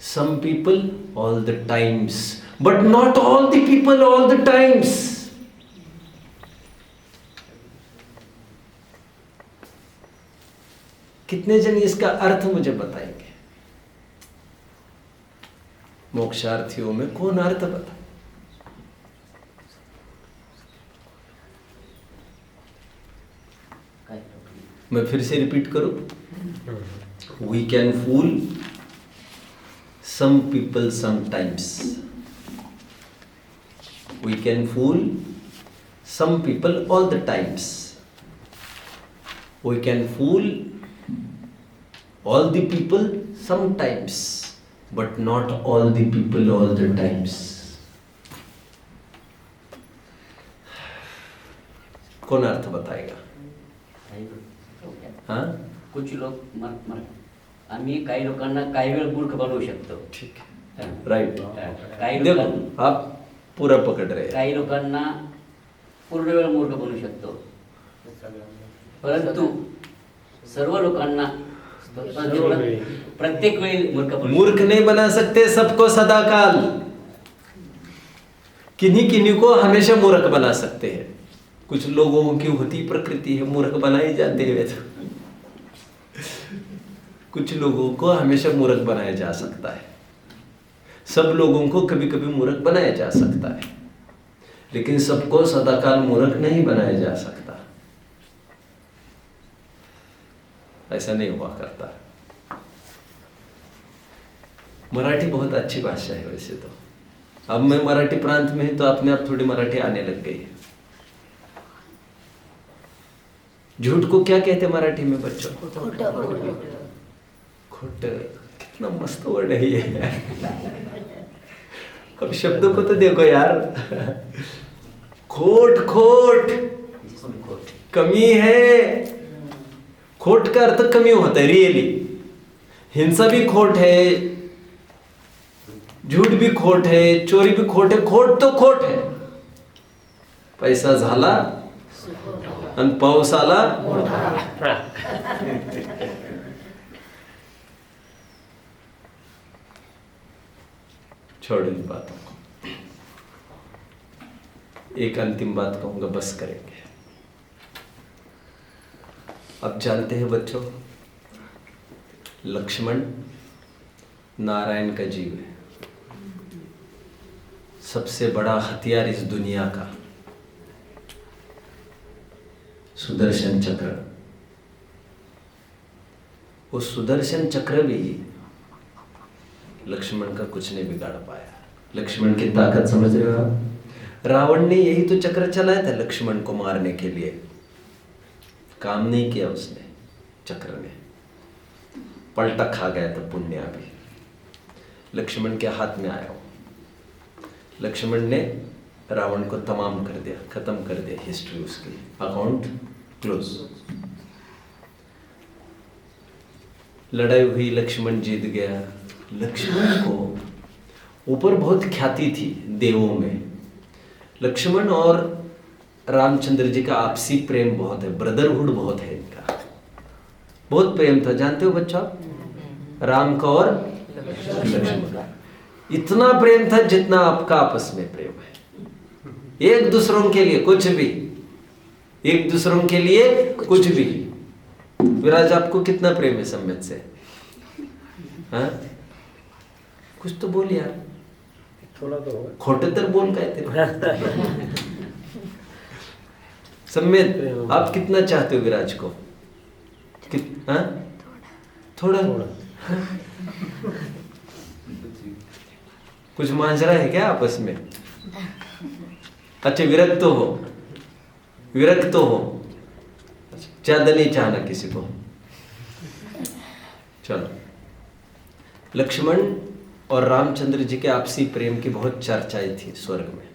some people all the times, but not all the people all the times. कितने जन इसका अर्थ मुझे बताएंगे? मोक्षार्थियों में कौन अर्थ बताए? मैं फिर से रिपीट करूं, we can fool some people sometimes, we can fool some people all the times, we can fool all the people sometimes, but not all the people all the times. कौन अर्थ बताएगा? हाँ, कुछ लोग आम्ही काही लोकांना काही वेळ मूर्ख बनवू शकतो. ठीक है, राइट. काही देखो लोकांना आप पूरा पकड़ रहे हैं. काही लोकांना पूर्ण वेळ मूर्ख बनवू शकतो, परंतु सर्व लोकांना प्रत्येक वेळी मूर्ख नहीं बना सकते सबको सदाकाल. किन्हीं किन्हीं को हमेशा मूर्ख बना सकते हैं. कुछ लोगों की होती प्रकृति है, मूर्ख बनाए जाते हैं. तो कुछ लोगों को हमेशा मूर्ख बनाया जा सकता है. सब लोगों को कभी कभी मूर्ख बनाया जा सकता है, लेकिन सबको सदाकाल मूर्ख नहीं बनाया जा सकता. ऐसा नहीं हुआ करता. मराठी बहुत अच्छी भाषा है वैसे तो. अब मैं मराठी प्रांत में हूं तो अपने आप थोड़ी मराठी आने लग गई है. झूठ को क्या कहते मराठी में बच्चों? खोट. कितना मस्त वर्ड है ये. अब शब्दों को तो देखो यार. खोट, खोट कमी है. खोट का अर्थ कमी होता है रियली. हिंसा भी खोट है, झूठ भी खोट है, चोरी भी खोट है, खोट तो खोट है. पैसा झाला आणि पाऊस आला. छोड़ इन बातों को. एक अंतिम बात कहूंगा, बस करेंगे. अब जानते हैं बच्चों, लक्ष्मण नारायण का जीव है. सबसे बड़ा हथियार इस दुनिया का सुदर्शन चक्र. वो सुदर्शन चक्र भी लक्ष्मण का कुछ नहीं बिगाड़ पाया. लक्ष्मण की ताकत समझ रहे हो आप? रावण ने यही तो चक्र चलाया था लक्ष्मण को मारने के लिए. काम नहीं किया उसने. चक्र ने पलटा खा गया था पुण्य भी. लक्ष्मण के हाथ में आया. लक्ष्मण ने रावण को तमाम कर दिया, खत्म कर दिया. हिस्ट्री उसकी, अकाउंट क्लोज. लड़ाई हुई, लक्ष्मण जीत गया. लक्ष्मण को ऊपर बहुत ख्याति थी देवों में. लक्ष्मण और रामचंद्र जी का आपसी प्रेम बहुत है, ब्रदरहुड बहुत है इनका. बहुत प्रेम था. जानते हो बच्चों, राम का और लक्ष्मण का इतना प्रेम था जितना आपका आपस में प्रेम है. एक दूसरों के लिए कुछ भी, एक दूसरों के लिए कुछ भी. विराज, आपको कितना प्रेम है सम्यक से? हाँ, कुछ तो बोल यार. थोड़ा तो होगा. खोटे तर बोल कहते. सम्यक, आप कितना चाहते हो विराज को? हाँ, थोड़ा. कुछ मांझरा है क्या आपस में? अच्छा, विरक्त तो हो, विरक्त तो हो. ज्यादा नहीं चाहना किसी को. चलो, लक्ष्मण और रामचंद्र जी के आपसी प्रेम की बहुत चर्चाएं थी स्वर्ग में.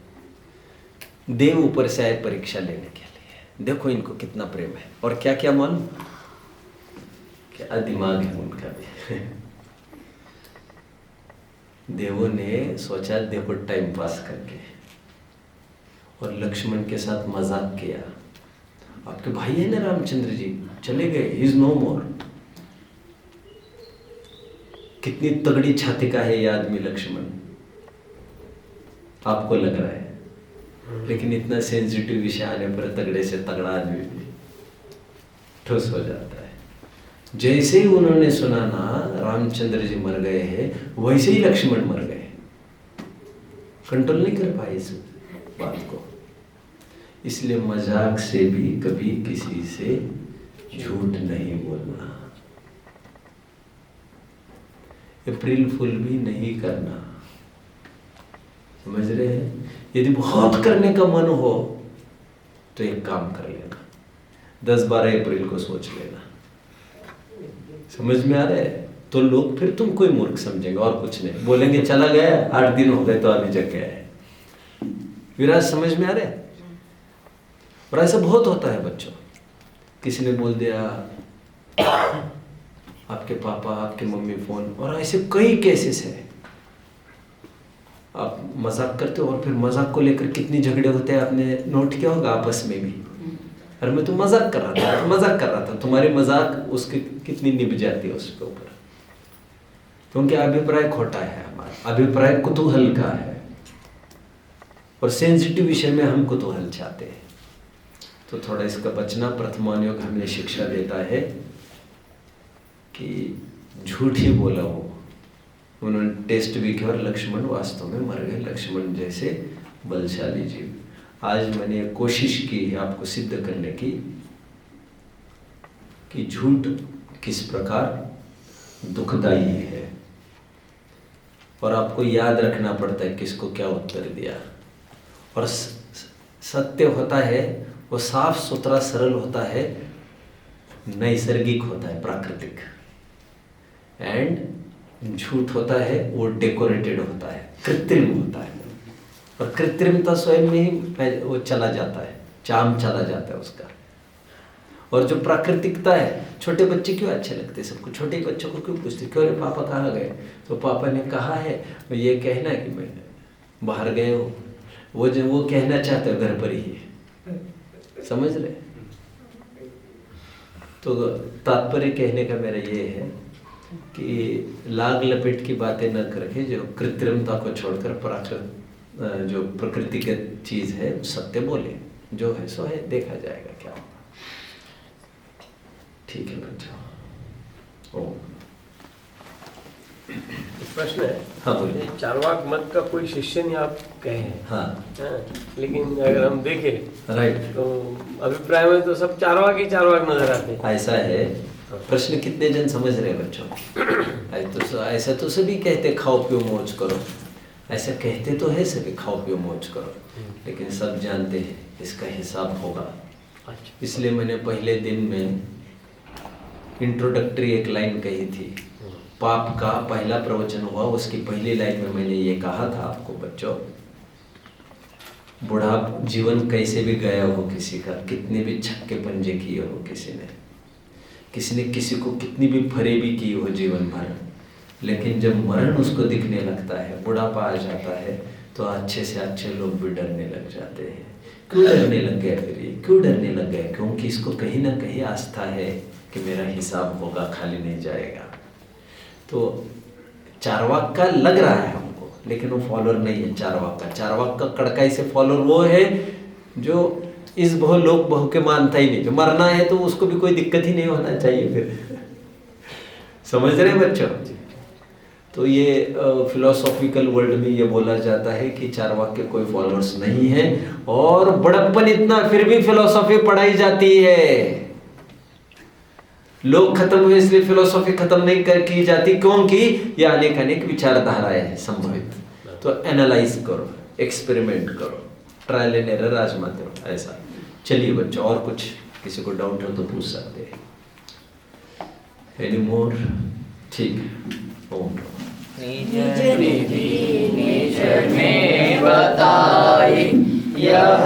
देव ऊपर से आए परीक्षा लेने के लिए. देखो इनको कितना प्रेम है. और क्या क्या मालूम, क्या दिमाग है उनका भी. देवों ने सोचा देखो टाइम पास करके, और लक्ष्मण के साथ मजाक किया. आपके भाई है ना रामचंद्र जी, चले गए, ही इज नो मोर. कितनी तगड़ी छाती का है ये आदमी लक्ष्मण, आपको लग रहा है. लेकिन इतना सेंसिटिव विषय आने पर तगड़े से तगड़ा आदमी भी ठोस हो जाता है. जैसे ही उन्होंने सुना ना रामचंद्र जी मर गए हैं, वैसे ही लक्ष्मण मर गए. कंट्रोल नहीं कर पाए इस बात को. इसलिए मजाक से भी कभी किसी से झूठ नहीं बोलना. अप्रैल फुल भी नहीं करना. समझ रहे हैं? यदि बहुत करने का मन हो तो एक काम कर लेना, 10-12 अप्रैल को सोच लेना. समझ में आ रहा है? तो लोग फिर तुमको ही मूर्ख समझेंगे और कुछ नहीं. बोलेंगे चला गया, 8 दिन हो गए तो अभी जग गया है. विराज, समझ में आ रहा है? और ऐसा बहुत होता है बच्चों. किसी ने बोल दिया आपके पापा, आपके मम्मी फोन, और ऐसे कई केसेस है. आप मजाक करते हो और फिर मजाक को लेकर कितनी झगड़े होते हैं. आपने नोट किया होगा आपस में भी. अरे मैं तो मजाक कर रहा था, मजाक कर रहा था. तुम्हारी मजाक उसकी कितनी निभ जाती है उसके ऊपर. क्योंकि अभिप्राय खोटा है. हमारा अभिप्राय कुतूहल का है, और सेंसिटिव विषय में हम कुतूहल चाहते हैं. तो थोड़ा इसका बचना. प्रथमानुयोग हमें शिक्षा देता है कि झूठ ही बोला हो. उन्होंने टेस्ट भी किया और लक्ष्मण वास्तव में मर गए. लक्ष्मण जैसे बलशाली जीव. आज मैंने कोशिश की है आपको सिद्ध करने की कि झूठ किस प्रकार दुखदाई है, और आपको याद रखना पड़ता है किसको क्या उत्तर दिया. और सत्य होता है वो साफ सुथरा सरल होता है, नैसर्गिक होता है, प्राकृतिक. एंड झूठ होता है वो डेकोरेटेड होता है, कृत्रिम होता है. और कृत्रिमता स्वयं में ही वो चला जाता है, चाम चला जाता है उसका. और जो प्राकृतिकता है, छोटे बच्चे क्यों अच्छे लगते सबको, छोटे बच्चों को क्यों पूछते, क्यों रे पापा कहाँ गए, तो पापा ने कहा है ये कहना कि मैं बाहर गए हूँ, वो कहना चाहते हो घर पर ही है, समझ रहे। तो तात्पर्य कहने का मेरा ये है कि लाग लपेट की बातें न करके जो कृत्रिमता को छोड़कर जो प्रकृतिगत चीज है सत्य बोले, जो है सो है, देखा जाएगा क्या होगा। ठीक है बच्चों। ओम। प्रश्न है, हाँ बोलिए। चार्वाक मत का कोई शिष्य नहीं आप कहे हैं, हाँ लेकिन अगर हम देखें राइट, तो अभिप्राय में तो सब चार्वाक ही चार्वाक नजर आते हैं। ऐसा है। प्रश्न कितने जन समझ रहे हैं बच्चों? ऐसा तो सभी कहते खाओ पियो मौज करो, ऐसा कहते तो है सभी खाओ पियो मौज करो, लेकिन सब जानते हैं इसका हिसाब होगा। इसलिए मैंने पहले दिन में इंट्रोडक्टरी एक लाइन कही थी, पाप का पहला प्रवचन हुआ, उसकी पहली लाइन में मैंने ये कहा था आपको बच्चों, बुढ़ा जीवन कैसे भी गया हो किसी का, कितने भी छक्के पंजे किए हो किसी ने किसी को कितनी भी फरेबी की हो जीवन भर, लेकिन जब मरण उसको दिखने लगता है, बुढ़ापा आ जाता है, तो अच्छे से अच्छे लोग भी डरने लग जाते हैं। क्यों डरने लग गए फिर ये, क्यों डरने लग गए? क्योंकि इसको कहीं ना कहीं आस्था है कि मेरा हिसाब होगा, खाली नहीं जाएगा। तो चारवाक का लग रहा है हमको, लेकिन वो फॉलोअर नहीं है चारवाक का। चारवाक का कड़काई से फॉलोअर वो है जो इस बहु लोक बहु के मानता ही नहीं, जो मरना है तो उसको भी कोई दिक्कत ही नहीं होना चाहिए फिर। समझ रहे बच्चों? तो ये फिलोसॉफिकल वर्ल्ड में ये बोला जाता है कि चारवाक के कोई फॉलोअर्स नहीं है, और बड़प्पन इतना फिर भी फिलोसॉफी पढ़ाई जाती है। लोग खत्म हुए इसलिए फिलोसॉफी खत्म नहीं की जाती, क्योंकि ये अनेक विचारधाराएं हैं संभवित। तो एनालाइज करो, एक्सपेरिमेंट करो, ट्रायल एंड एरर आजमाते रहो, ऐसा। चलिए बच्चों, और कुछ किसी को डाउट हो तो पूछ सकते हैं। Any more? ठीक है। ओम। निज निधि निज में बताई यह